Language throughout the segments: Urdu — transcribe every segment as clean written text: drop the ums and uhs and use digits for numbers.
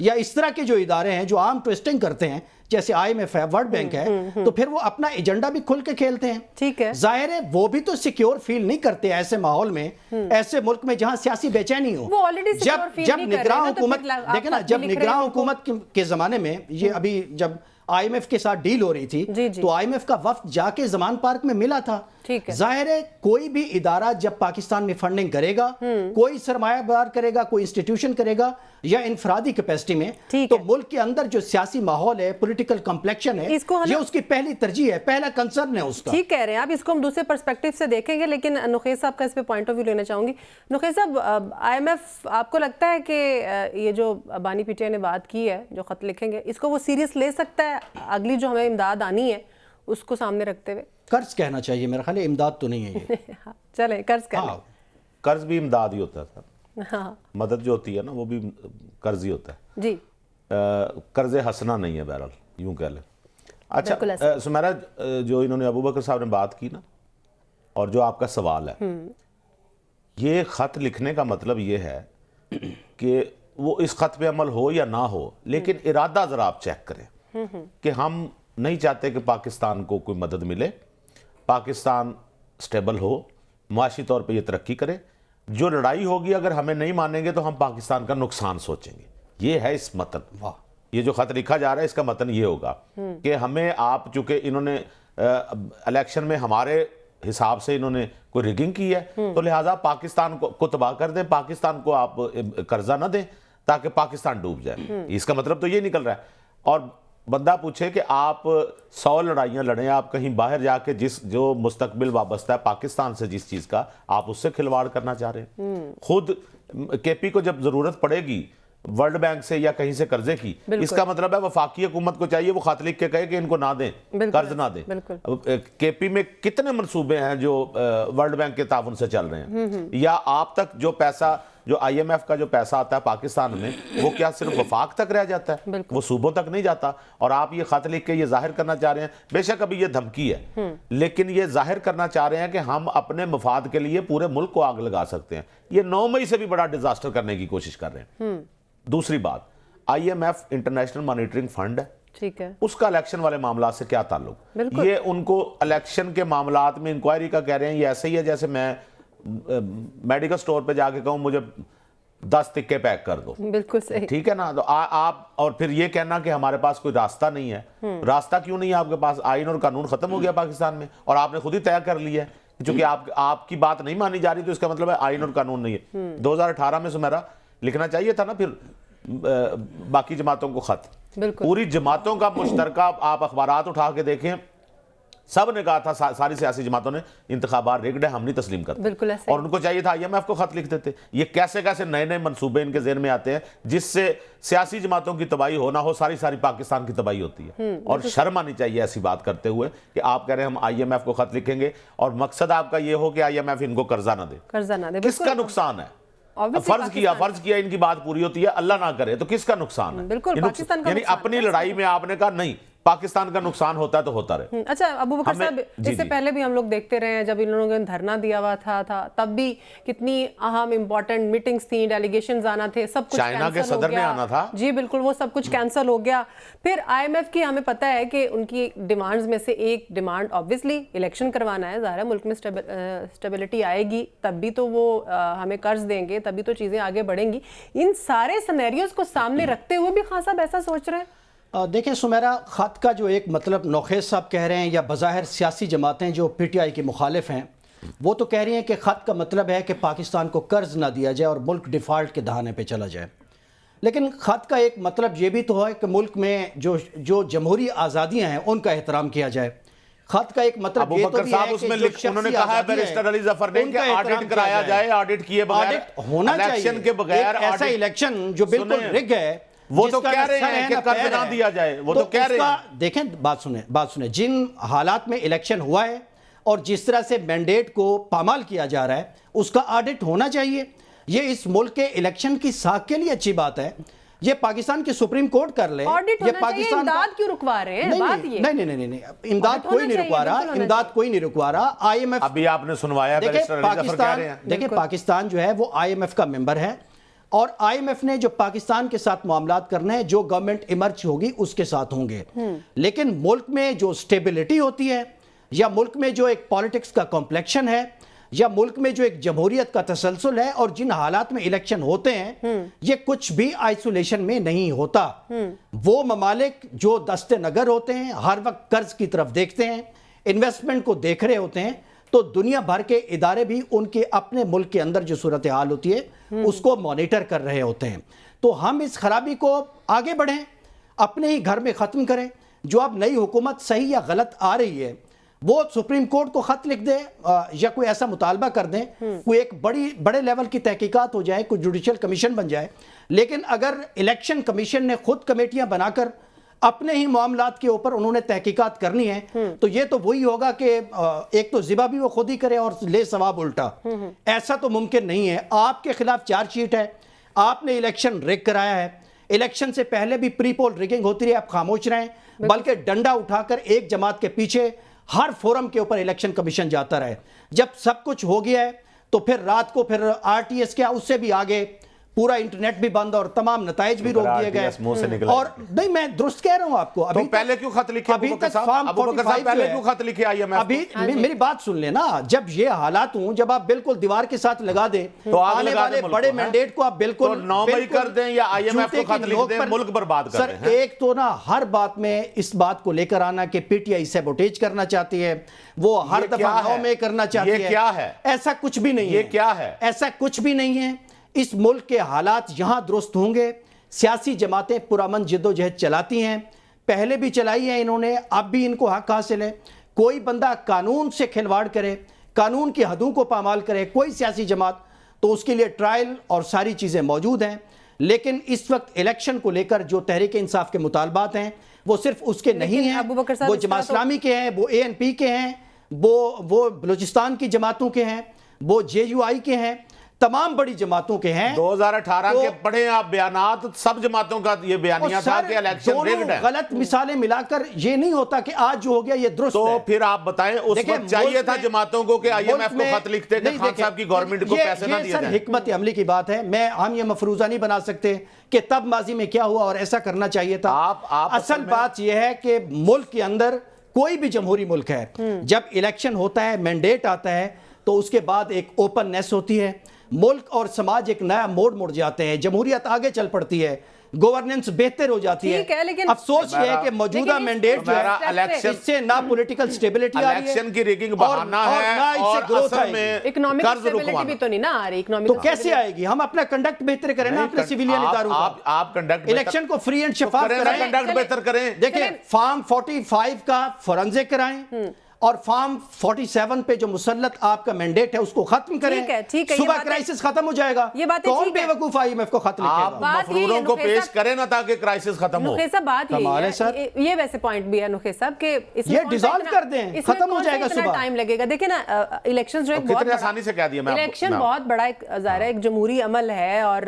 یا اس طرح کے جو ادارے ہیں جو عام ٹویسٹنگ کرتے ہیں جیسے IMF ہے, ورلڈ بینک ہے, تو پھر وہ اپنا ایجنڈا بھی کھل کے کھیلتے ہیں. ٹھیک ہے, ظاہر ہے وہ بھی تو سیکیور فیل نہیں کرتے ایسے ماحول میں, ایسے ملک میں جہاں سیاسی بے چینی ہو. وہ already secure feel جب نہیں کر رہے نگراں ہیں تو حکومت پھر آپ دیکھیں نا, خط جب بھی لکھ رہے نگراں ہیں حکومت کے زمانے میں یہ ابھی جب IMF کے ساتھ ڈیل ہو رہی تھی تو IMF کا وفد جا کے زمان پارک میں ملا تھا. ظاہر ہے کوئی بھی ادارہ جب پاکستان میں فنڈنگ کرے گا, کوئی سرمایہ دار کرے گا, کوئی انسٹیٹیوشن کرے گا یا انفرادی کیپیسٹی میں, تو ملک کے اندر جو سیاسی ماحول ہے, پولیٹیکل کمپلیکشن ہے, یہ اس کی پہلی ترجیح ہے, پہلا کنسرن ہے اس کا. ٹھیک کہہ رہے ہیں آپ, اس کو ہم دوسرے پرسپیکٹیو سے دیکھیں گے, لیکن نخیز صاحب کا اس پہ پوائنٹ آف ویو لینا چاہوں گی. نخیز صاحب, IMF آپ کو لگتا ہے کہ یہ جو بانی پی ٹی آئی نے بات کی ہے, جو خط لکھیں گے, اس کو وہ سیریس لے سکتا ہے اگلی جو ہمیں امداد آنی ہے اس کو سامنے رکھتے ہوئے؟ قرض کہنا چاہیے, میرا خیال ہے امداد تو نہیں ہے یہ. چلیں قرض کر لیں. قرض بھی امداد ہی ہوتا ہے سر, ہاں مدد جو ہوتی ہے نا وہ بھی قرض ہی ہوتا ہے جی, قرض حسنہ نہیں ہے بہرحال, یوں کہہ لیں. اچھا سمیرہ, جو انہوں نے ابوبکر صاحب نے بات کی نا, اور جو آپ کا سوال ہے, یہ خط لکھنے کا مطلب یہ ہے کہ وہ اس خط پہ عمل ہو یا نہ ہو, لیکن ارادہ ذرا آپ چیک کریں کہ ہم نہیں چاہتے کہ پاکستان کو کوئی مدد ملے, پاکستان سٹیبل ہو, معاشی طور پہ یہ ترقی کرے. جو لڑائی ہوگی اگر ہمیں نہیں مانیں گے تو ہم پاکستان کا نقصان سوچیں گے. یہ ہے اس متن, یہ جو خط لکھا جا رہا ہے اس کا متن یہ ہوگا کہ ہمیں آپ, چونکہ انہوں نے الیکشن میں ہمارے حساب سے انہوں نے کوئی ریگنگ کی ہے, تو لہٰذا پاکستان کو تباہ کر دیں, پاکستان کو آپ قرضہ نہ دیں تاکہ پاکستان ڈوب جائے. اس کا مطلب تو یہ نکل رہا ہے. اور بندہ پوچھے کہ آپ 100 لڑائیاں لڑیں, آپ کہیں باہر جا کے جو مستقبل وابستہ ہے پاکستان سے جس چیز کا, آپ اس سے کھلواڑ کرنا چاہ رہے ہیں. خود KP کو جب ضرورت پڑے گی ورلڈ بینک سے یا کہیں سے قرضے کی, اس کا مطلب ہے وفاقی حکومت کو چاہیے وہ خط لکھ کے کہے کہ ان کو نہ دیں, قرض نہ دیں. KP میں کتنے منصوبے ہیں جو ورلڈ بینک کے تعاون سے چل رہے ہیں, یا آپ تک جو پیسہ, جو IMF کا جو پیسہ آتا ہے پاکستان میں, وہ کیا صرف وفاق تک رہ جاتا ہے, وہ صوبوں تک نہیں جاتا. اور آپ یہ خط لکھ کے یہ ظاہر کرنا چاہ رہے ہیں, بے شک ابھی یہ دھمکی ہے, لیکن یہ ظاہر کرنا چاہ رہے ہیں کہ ہم اپنے مفاد کے لیے پورے ملک کو آگ لگا سکتے ہیں. یہ 9 مئی سے بھی بڑا ڈیزاسٹر کرنے کی کوشش کر رہے ہیں. دوسری بات, IMF انٹرنیشنل مانیٹرنگ فنڈ ہے, ٹھیک ہے, اس کا الیکشن والے معاملات سے کیا تعلق؟ یہ ان کو الیکشن کے معاملات میں انکوائری کا کہہ رہے ہیں. یہ ایسے ہی ہے جیسے میں میڈیکل سٹور پہ جا کے کہوں مجھے 10 ٹکے پیک کر دو. بالکل صحیح, ٹھیک ہے نا. تو آپ, اور پھر یہ کہنا کہ ہمارے پاس کوئی راستہ نہیں ہے. راستہ کیوں نہیں ہے آپ کے پاس؟ آئین اور قانون ختم ہو گیا پاکستان میں, اور آپ نے خود ہی طے کر لیا ہے. چونکہ آپ کی بات نہیں مانی جا رہی تو اس کا مطلب ہے آئین اور قانون نہیں ہے. 2018 میں سمیرا لکھنا چاہیے تھا نا پھر باقی جماعتوں کو خط, پوری جماعتوں کا مشترکہ. آپ اخبارات اٹھا کے دیکھیں, سب نے کہا تھا, ساری سیاسی جماعتوں نے, انتخابات ریگڈ ہے, ہم نہیں تسلیم کرتے. اور ان کو چاہیے تھا IMF کو خط لکھ دیتے. یہ کیسے کیسے نئے نئے منصوبے ان کے ذہن میں آتے ہیں جس سے سیاسی جماعتوں کی تباہی ہو نہ ہو, ساری پاکستان کی تباہی ہوتی ہے. اور شرم آنی چاہیے ایسی بات کرتے ہوئے کہ آپ کہہ رہے ہیں ہم IMF کو خط لکھیں گے, اور مقصد آپ کا یہ ہو کہ IMF ان کو قرضہ نہ دے. کس کا نقصان ہے؟ فرض کیا ان کی بات پوری ہوتی ہے, اللہ نہ کرے تو کس کا نقصان ہے؟ یعنی اپنی لڑائی میں آپ نے کہا نہیں, پاکستان کا نقصان ہوتا ہے تو ہوتا رہے. اچھا ابوبکر صاحب, اس سے پہلے بھی ہم لوگ دیکھتے رہے ہیں جب ان لوگوں نے دھرنا دیا ہوا تھا تب بھی کتنی اہم امپورٹنٹ میٹنگز تھیں, ڈیلیگیشنز آنا تھے, سب کچھ چائنا کے صدر نے آنا تھا. جی بالکل, وہ سب کچھ کینسل ہو گیا. پھر IMF کی ہمیں پتہ ہے کہ ان کی ڈیمانڈز میں سے ایک ڈیمانڈ آبویسلی الیکشن کروانا ہے. ظاہر ہے ملک میں اسٹیبلٹی آئے گی تب بھی تو وہ ہمیں قرض دیں گے, تبھی تو چیزیں آگے بڑھیں گی. ان سارے سینیریوز کو سامنے رکھتے ہوئے بھی خان صاحب ایسا سوچ رہے ہیں؟ دیکھیں سمیرہ, خط کا جو ایک مطلب نوخیز صاحب کہہ رہے ہیں, یا بظاہر سیاسی جماعتیں جو PTI کی مخالف ہیں وہ تو کہہ رہی ہیں کہ خط کا مطلب ہے کہ پاکستان کو قرض نہ دیا جائے اور ملک ڈیفالٹ کے دہانے پہ چلا جائے. لیکن خط کا ایک مطلب یہ بھی تو ہے کہ ملک میں جو جمہوری آزادیاں ہیں ان کا احترام کیا جائے. خط کا ایک مطلب یہ تو بھی ہے کہ انہوں نے کہا ہے بیرسٹر علی ظفر نے کہ آڈٹ کرایا جائے, آڈٹ کیے بغیر ہونا چاہیے. الیکشن کے بغیر ایسا الیکشن جو بالکل رگ ہے, وہ تو کہہ رہے ہیں کہ قرض نہ دیا جائے, وہ تو کہہ رہے ہیں. دیکھیں بات سنیں, جن حالات میں الیکشن ہوا ہے اور جس طرح سے مینڈیٹ کو پامال کیا جا رہا ہے اس کا آڈٹ ہونا چاہیے. یہ اس ملک کے الیکشن کی ساکھ کے لیے اچھی بات ہے. یہ پاکستان کی سپریم کورٹ کر لے, یہ پاکستان امداد کیوں رکوا رہے ہیں؟ نہیں, امداد کوئی نہیں رکوا رہا, امداد کوئی نہیں رکوا رہا. IMF ابھی آپ نے سنوایا, دیکھیں پاکستان جو ہے وہ IMF کا ممبر ہے. اور IMF نے جو پاکستان کے ساتھ معاملات کرنے ہیں جو گورنمنٹ ایمرج ہوگی اس کے ساتھ ہوں گے، لیکن ملک میں جو سٹیبلٹی ہوتی ہے یا ملک میں جو ایک پالیٹکس کا کمپلیکشن ہے یا ملک میں جو ایک جمہوریت کا تسلسل ہے اور جن حالات میں الیکشن ہوتے ہیں یہ کچھ بھی آئسولیشن میں نہیں ہوتا. وہ ممالک جو دست نگر ہوتے ہیں ہر وقت قرض کی طرف دیکھتے ہیں، انویسٹمنٹ کو دیکھ رہے ہوتے ہیں، تو دنیا بھر کے ادارے بھی ان کے اپنے ملک کے اندر جو صورتحال ہوتی ہے اس کو مانیٹر کر رہے ہوتے ہیں. تو ہم اس خرابی کو آگے بڑھیں، اپنے ہی گھر میں ختم کریں. جو اب نئی حکومت صحیح یا غلط آ رہی ہے وہ سپریم کورٹ کو خط لکھ دے یا کوئی ایسا مطالبہ کر دیں، کوئی ایک بڑے لیول کی تحقیقات ہو جائے، کوئی جوڈیشل کمیشن بن جائے. لیکن اگر الیکشن کمیشن نے خود کمیٹیاں بنا کر اپنے ہی معاملات کے اوپر انہوں نے تحقیقات کرنی ہے تو یہ تو وہی ہوگا کہ ایک تو ذبح بھی وہ خود ہی کرے اور لے ثواب الٹا. ایسا تو ممکن نہیں ہے. آپ کے خلاف چارج شیٹ ہے، آپ نے الیکشن ریگ کرایا ہے، الیکشن سے پہلے بھی پری پول ریگنگ ہوتی رہی، آپ خاموش رہیں، بلکہ ڈنڈا اٹھا کر ایک جماعت کے پیچھے ہر فورم کے اوپر الیکشن کمیشن جاتا رہے. جب سب کچھ ہو گیا ہے تو پھر رات کو پھر RTS کیا، اس سے بھی آگے پورا انٹرنیٹ بھی بند اور تمام نتائج بھی روک دیے گئے. اور نہیں میں درست کہہ رہا ہوں آپ کو. تو پہلے کیوں خط لکھے ابو بکر صاحب پہلے کیوں خط لکھے IMF؟ ابھی میری بات سن لیں نا، جب یہ حالات ہوں، جب آپ بالکل دیوار کے ساتھ لگا دیں تو آنے والے بڑے مینڈیٹ کو آپ بالکل 9 مئی کر دیں یا IMF کو خط لکھ دیں، ملک برباد کر دیں. سر ایک تو نا ہر بات میں اس بات کو لے کر آنا کہ PTI سیبوٹیج کرنا چاہتی ہے، وہ ہر دفعہ 9 مئی کرنا چاہتی ہے. یہ کیا ہے؟ ایسا کچھ بھی نہیں ہے. یہ کیا ہے؟ ایسا کچھ بھی نہیں ہے. اس ملک کے حالات یہاں درست ہوں گے. سیاسی جماعتیں پرامن جد و جہد چلاتی ہیں، پہلے بھی چلائی ہیں انہوں نے، اب بھی ان کو حق حاصل ہے. کوئی بندہ قانون سے کھلواڑ کرے، قانون کی حدوں کو پامال کرے، کوئی سیاسی جماعت، تو اس کے لیے ٹرائل اور ساری چیزیں موجود ہیں. لیکن اس وقت الیکشن کو لے کر جو تحریک انصاف کے مطالبات ہیں وہ صرف اس کے نہیں ہیں، وہ جماعت اسلامی کے ہیں، وہ ANP کے ہیں، وہ بلوچستان کی جماعتوں کے ہیں، وہ JUI کے ہیں، تمام بڑی جماعتوں کے ہیں. 2018 کے پڑھیں آپ بیانات، سب جماعتوں کا یہ بیانیہ تھا کہ الیکشن ریگڈ ہے. غلط مثالیں ملا کر یہ نہیں ہوتا کہ آج جو ہو گیا یہ درست ہے. تو پھر آپ بتائیں اس وقت چاہیے تھا جماعتوں کو کہ IMF کو خط لکھتے کہ خان صاحب کی گورنمنٹ کو پیسے نہ دیے جائیں. یہ حکمت عملی کی بات ہے. ہم یہ مفروضہ نہیں بنا سکتے کہ تب ماضی میں کیا ہوا اور ایسا کرنا چاہیے تھا. اصل بات یہ ہے کہ ملک کے اندر کوئی بھی جمہوری ملک ہے، جب الیکشن ہوتا ہے، مینڈیٹ آتا ہے، تو اس کے بعد ایک اوپن نیس ہوتی ہے، ملک اور سماج ایک نیا موڑ جاتے ہیں، جمہوریت آگے چل پڑتی ہے، گورننس بہتر ہو جاتی ہے. افسوس یہ ہے کہ موجودہ مینڈیٹ جو ہے اس سے نہ پولیٹیکل سٹیبلٹی آ رہی ہے، الیکشن کی ریگنگ بہانہ ہے اور اصل میں قرض رکوانا بھی تو نہیں نہ آ رہی. تو کیسے آئے گی؟ ہم اپنا کنڈکٹ بہتر کریں نا اپنے سیویلین اداروں کا. آپ کنڈکٹ الیکشن کو فری اینڈ شفاف کریں، کنڈکٹ بہتر کریں. دیکھیں فارم 45 کا فورنزک کرائیں اور فارم 47 پہ جو مسلط آپ کا مینڈیٹ ہے اس کو ختم کریں. صبح کرائسس ختم ہو جائے گا. کون بے وقوف IMF کو خط لکھے گا؟ آپ مفروروں کو پیش کریں نا تاکہ کرائسس ختم ہو. نخیل صاحب بات یہ ویسے پوائنٹ بھی ہے نخیل صاحب کہ یہ ڈیزالو کر دیں، ختم ہو جائے گا. صبح ٹائم لگے گا. دیکھیں نا الیکشن جو کتنے آسانی سے کہہ دیا میں، الیکشن بہت بڑا ایک ظاہر ہے ایک جمہوری عمل ہے اور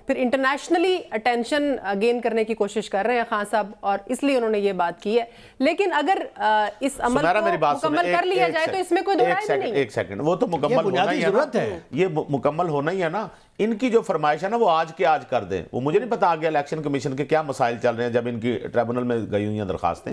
پھر انٹرنیشنلی اٹینشن گین کرنے کی کوشش کر رہے ہیں خان صاحب، اور اس لیے انہوں نے یہ بات کی ہے. لیکن اگر اس عمل کو مکمل کر لیا جائے تو اس میں کوئی دو رائے بھی نہیں. ایک سیکنڈ، وہ تو مکمل ہونا ہی ہے، یہ مکمل ہونا ہی ہے نا. ان کی جو فرمائش ہے نا وہ آج کے آج کر دیں. وہ مجھے نہیں پتا آگے الیکشن کمیشن کے کیا مسائل چل رہے ہیں جب ان کی ٹریبونل میں گئی ہوئی ہیں درخواستیں،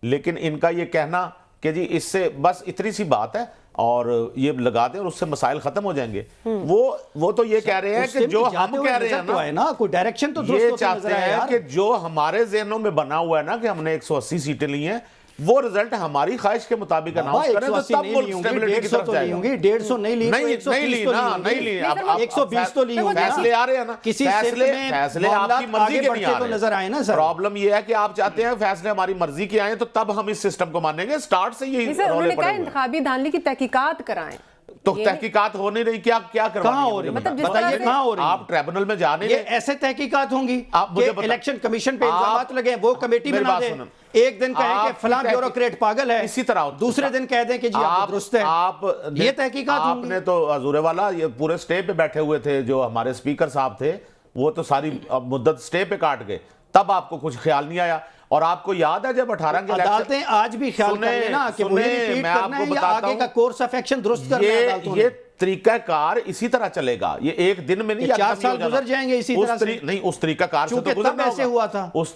لیکن ان کا یہ کہنا کہ جی اس سے بس اتنی سی بات ہے اور یہ لگا دیں اور اس سے مسائل ختم ہو جائیں گے، وہ تو یہ کہہ رہے ہیں کہ جو ہم کہہ رہے ہیں نا، کوئی ڈائریکشن تو یہ چاہتے ہیں کہ جو ہمارے ذہنوں میں بنا ہوا ہے نا کہ ہم نے 180 سیٹیں لی ہیں، وہ رزلٹ ہماری خواہش کے مطابق اناؤنس کریں تو تب ملک سٹیبلٹی کی طرف جائے گا. 150 نہیں لی، نہیں لی، اب 120 تو لی ہوں گے. فیصلے آ رہے ہیں نا، فیصلے آپ کی مرضی کے نہیں آ رہے. پرابلم یہ ہے کہ آپ چاہتے ہیں فیصلے ہماری مرضی کے آئیں تو تب ہم اس سسٹم کو مانیں گے. سٹارٹ سے یہی رولے پڑے ہوئے ہیں. انتخابی دھاندلی کی تحقیقات کرائیں. تو تحقیقات ہو نہیں رہی، کیا کہاں ہو رہی ہے؟ بتائیے کہاں ہو رہی ہے؟ آپ ٹریبونل میں جانے یہ ایسے تحقیقات ہوں گی کہ الیکشن کمیشن پہ الزامات لگے، وہ کمیٹی بنا دیں، ایک دن کہیں کہ فلاں بیوروکریٹ پاگل ہے، اسی طرح دوسرے دن کہہ دیں کہ جی آپ درست ہے. یہ تحقیقات ہوں گی. آپ نے تو حضور والا یہ پورے سٹے پہ بیٹھے ہوئے تھے، جو ہمارے سپیکر صاحب تھے وہ تو ساری مدت سٹے پہ کاٹ گئے، تب آپ کو کچھ خیال نہیں آیا. اور آپ کو یاد ہے جب 18 کے عدالتیں آج بھی خیال کر لینا کہ وہی ریپیٹ کرنا ہے یا آگے کا کورس آف ایکشن درست کرنا ہے عدالتوں نے. یہ طریقہ کار اسی طرح چلے گا، یہ ایک دن میں نہیں، 4 سال گزر جائیں گے اسی طرح سے، نہیں اس طریقہ کار سے تو گزرنا ایسے ہوا تھا، اس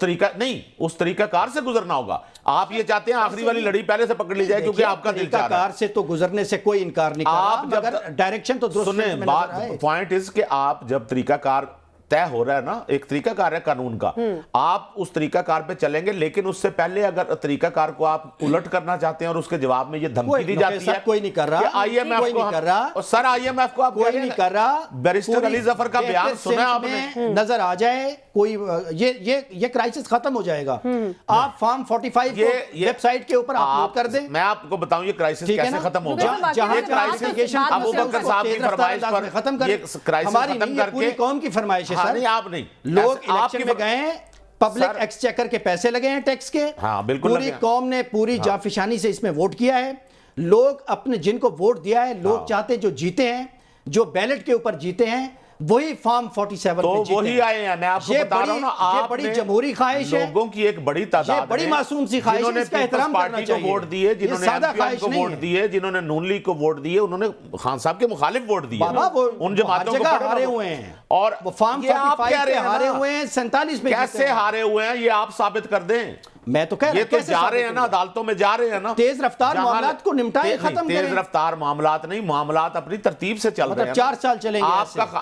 طریقہ کار سے گزرنا ہوگا۔ آپ یہ چاہتے ہیں آخری والی لڑی پہلے سے پکڑ لی جائے کیونکہ آپ کا دل چاہ رہا ہے۔ طریقہ کار سے تو گزرنے سے کوئی انکار نہیں کر رہا، مگر ڈائریکشن تو درست سنیں، بات پوائنٹ اس کہ آپ جب طریقہ کار طے ہو رہا ہے نا، ایک طریقہ کار ہے قانون کا، آپ اس طریقہ کار پہ چلیں گے، لیکن اس سے پہلے اگر طریقہ کار کو آپ الٹ کرنا چاہتے ہیں اور اس کے جواب میں یہ دھمکی دی جاتی ہے، کوئی نہیں کر رہا، آئی ایم ایف کو، سر آئی ایم ایف کو آپ کوئی نہیں کر رہا، بیرسٹر علی ظفر کا بیان سنا آپ نے، نظر آ جائے کوئی یہ کرائسس ختم ہو جائے گا۔ آپ فارم 45 کو ویب سائٹ کے اوپر اپلوڈ کر دیں، میں آپ کو بتاؤں یہ کرائسس کیسے ختم ہوگا۔ جہاں ابو بکر صاحب کی فرمائش پر ختم کر، ہماری نہیں، یہ پوری قوم کی فرمائش ہے سر۔ آپ نہیں، لوگ الیکشن میں گئے ہیں، پبلک ایکسچیکر کے پیسے لگے ہیں ٹیکس کے، پوری قوم نے پوری جانفشانی سے اس میں ووٹ کیا ہے، لوگ اپنے جن کو ووٹ دیا ہے، لوگ چاہتے ہیں جو جیتے ہیں، جو بیلٹ کے اوپر جیتے ہیں، وہی فارم 47 تو میں جیتے ہیں۔ وہی آئے ہیں، میں آپ کو بتا رہا ہوں نا، یہ بڑی جمہوری خواہش ہے، لوگوں کی ایک بڑی تعداد ہے، بڑی معصوم سی خواہش ہے، اس کا احترام کرنا چاہیے۔ جنہوں نے پیپلز پارٹی کو ووٹ دیے، جنہوں نے ایم پی ایم کو ووٹ دیے، جنہوں نے نون لیگ کو ووٹ دیے، انہوں نے خان صاحب کے مخالف ووٹ دیے، ان جماعتوں کو ہارے ہوئے ہیں، اور وہ فارم 45 پہ ہارے ہوئے ہیں، 47 پہ کیسے ہارے ہوئے ہیں یہ آپ ثابت کر دیں۔ میں تو کہہ رہا ہوں، یہ تو جا رہے ہیں نا، عدالتوں میں جا رہے ہیں نا، تیز رفتار معاملات کو نمٹائیں، ختم کریں۔ تیز رفتار معاملات نہیں، معاملات اپنی ترتیب سے چل رہے ہیں، 4 سال چلیں گے۔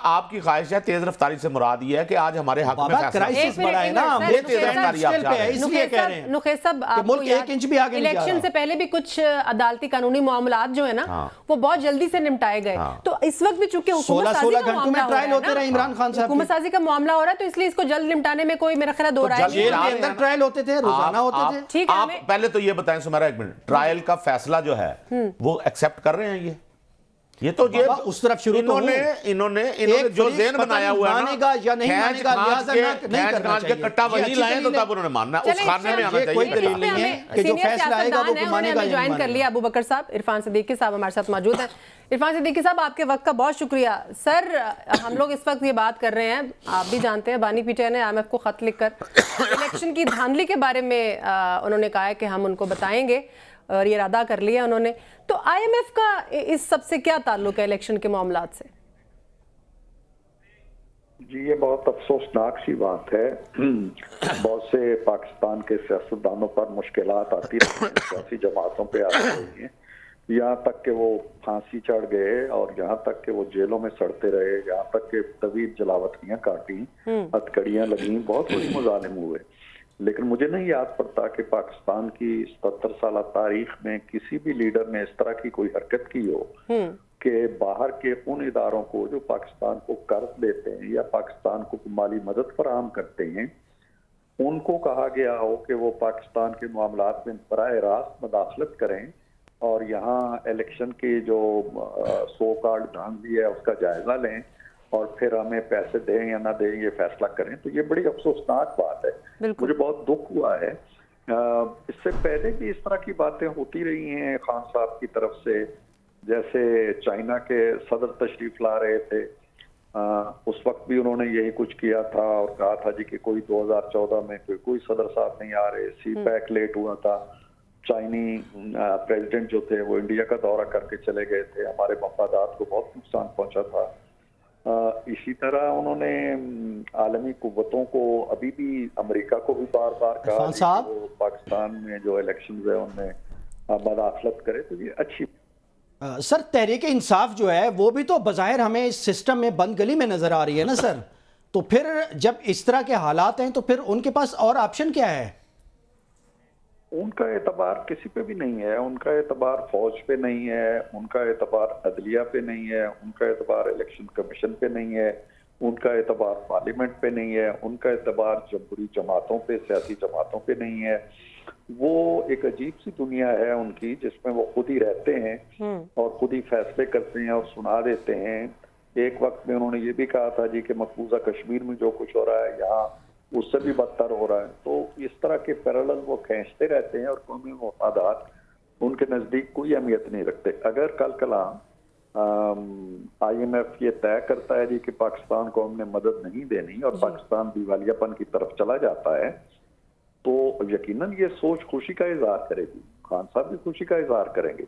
آپ کی خواہش ہے، تیز رفتاری سے مراد یہ ہے کہ آج ہمارے حق میں کرائسس بڑا ہے نا، یہ تیز رفتاری آپ چاہ رہے ہیں، اس لیے کہہ رہے ہیں نخیل صاحب، آپ ملک 1 انچ بھی آگے نہیں جا رہا۔ الیکشن سے پہلے بھی کچھ عدالتی قانونی معاملات جو ہے نا وہ بہت جلدی سے نمٹائے گئے، تو اس وقت بھی چونکہ حکومت سازی 16 گھنٹوں میں ٹرائل ہوتے رہے عمران خان صاحب، حکومت سازی کا معاملہ ہو رہا ہے، تو اس لیے اس کو جلد نمٹانے میں کوئی میرا خیال دو رائے جیل کے اندر ٹرائل ہوتے تھے، روزانہ ہوتے تھے۔ آپ پہلے تو یہ بتائیں سمیرا، ایک منٹ، ٹرائل کا فیصلہ جو ہے وہ ایکسپٹ کر رہے ہیں؟ یہ تو یہ اس طرف شروع تو انہوں نے جو ذہن بنایا ہوا ہے نا، کٹا وہی لائیں تو تب انہوں نے ماننا، اس خانے میں آنا چاہیے۔ کوئی دلیل نہیں ہے کہ جو فیصلہ آئے گا وہ مانے گا۔ جوائن کر لیا ابو بکر صاحب، عرفان صدیقی صاحب ہمارے ساتھ موجود ہیں۔ عرفان صدیقی صاحب، آپ کے وقت کا بہت شکریہ۔ سر، ہم لوگ اس وقت یہ بات کر رہے ہیں، آپ بھی جانتے ہیں بانی پی ٹی آئی نے آئی ایم ایف کو خط لکھ کر الیکشن کی دھاندلی کے بارے میں انہوں نے کہا ہے کہ ہم ان کو بتائیں گے، اور یہ ارادہ کر لیا انہوں نے۔ تو آئی ایم ایف کا اس سب سے کیا تعلق ہے الیکشن کے معاملات سے؟ جی، یہ بہت افسوسناک سی بات ہے، بہت سے پاکستان کے سیاستدانوں پر مشکلات آتی رہی ہیں، سیاسی جماعتوں پہ آتی رہی ہیں، یہاں تک کہ وہ پھانسی چڑھ گئے، اور یہاں تک کہ وہ جیلوں میں سڑتے رہے، یہاں تک کہ طویل جلاوطنیاں کاٹیں، ہتھکڑیاں لگیں، بہت کچھ مظالم ہوئے، لیکن مجھے نہیں یاد پڑتا کہ پاکستان کی 77 سالہ تاریخ میں کسی بھی لیڈر نے اس طرح کی کوئی حرکت کی ہو کہ باہر کے ان اداروں کو جو پاکستان کو قرض دیتے ہیں یا پاکستان کو مالی مدد فراہم کرتے ہیں، ان کو کہا گیا ہو کہ وہ پاکستان کے معاملات میں براہ راست مداخلت کریں اور یہاں الیکشن کی جو سو کالڈ دھاندلی ہے اس کا جائزہ لیں اور پھر ہمیں پیسے دیں یا نہ دیں یہ فیصلہ کریں، تو یہ بڑی افسوسناک بات ہے۔ مجھے بہت دکھ ہوا ہے۔ اس سے پہلے بھی اس طرح کی باتیں ہوتی رہی ہیں خان صاحب کی طرف سے، جیسے چائنا کے صدر تشریف لا رہے تھے، اس وقت بھی انہوں نے یہی کچھ کیا تھا اور کہا تھا جی کہ کوئی 2014 میں کوئی صدر صاحب نہیں آ رہے، سی پیک لیٹ ہوا تھا، چائنی پریزیڈنٹ جو تھے وہ انڈیا کا دورہ کر کے چلے گئے تھے، ہمارے مفادات کو بہت نقصان پہنچا تھا۔ اسی طرح انہوں نے عالمی قوتوں کو، ابھی بھی امریکہ کو بھی بار بار کہا کہ وہ پاکستان میں جو الیکشنز ہیں ان میں مداخلت کرے، تو یہ اچھی۔ سر، تحریک انصاف جو ہے وہ بھی تو بظاہر ہمیں اس سسٹم میں بند گلی میں نظر آ رہی ہے نا سر، تو پھر جب اس طرح کے حالات ہیں تو پھر ان کے پاس اور آپشن کیا ہے؟ ان کا اعتبار کسی پہ بھی نہیں ہے، ان کا اعتبار فوج پہ نہیں ہے، ان کا اعتبار عدلیہ پہ نہیں ہے، ان کا اعتبار الیکشن کمیشن پہ نہیں ہے، ان کا اعتبار پارلیمنٹ پہ نہیں ہے، ان کا اعتبار جمہوری جماعتوں پہ، سیاسی جماعتوں پہ نہیں ہے۔ وہ ایک عجیب سی دنیا ہے ان کی جس میں وہ خود ہی رہتے ہیں اور خود ہی فیصلے کرتے ہیں اور سنا دیتے ہیں۔ ایک وقت میں انہوں نے یہ بھی کہا تھا جی کہ مقبوضہ کشمیر میں جو کچھ ہو رہا ہے یہاں اس سے بھی بدتر ہو رہا ہے، تو اس طرح کے پیرالل وہ کھینچتے رہتے ہیں اور قومی مفادات ان کے نزدیک کوئی اہمیت نہیں رکھتے۔ اگر کل کلام آئی ایم ایف یہ طے کرتا ہے جی کہ پاکستان کو ہم نے مدد نہیں دینی اور پاکستان دیوالیہ پن کی طرف چلا جاتا ہے، تو یقیناً یہ سوچ خوشی کا اظہار کرے گی، خان صاحب بھی خوشی کا اظہار کریں گے،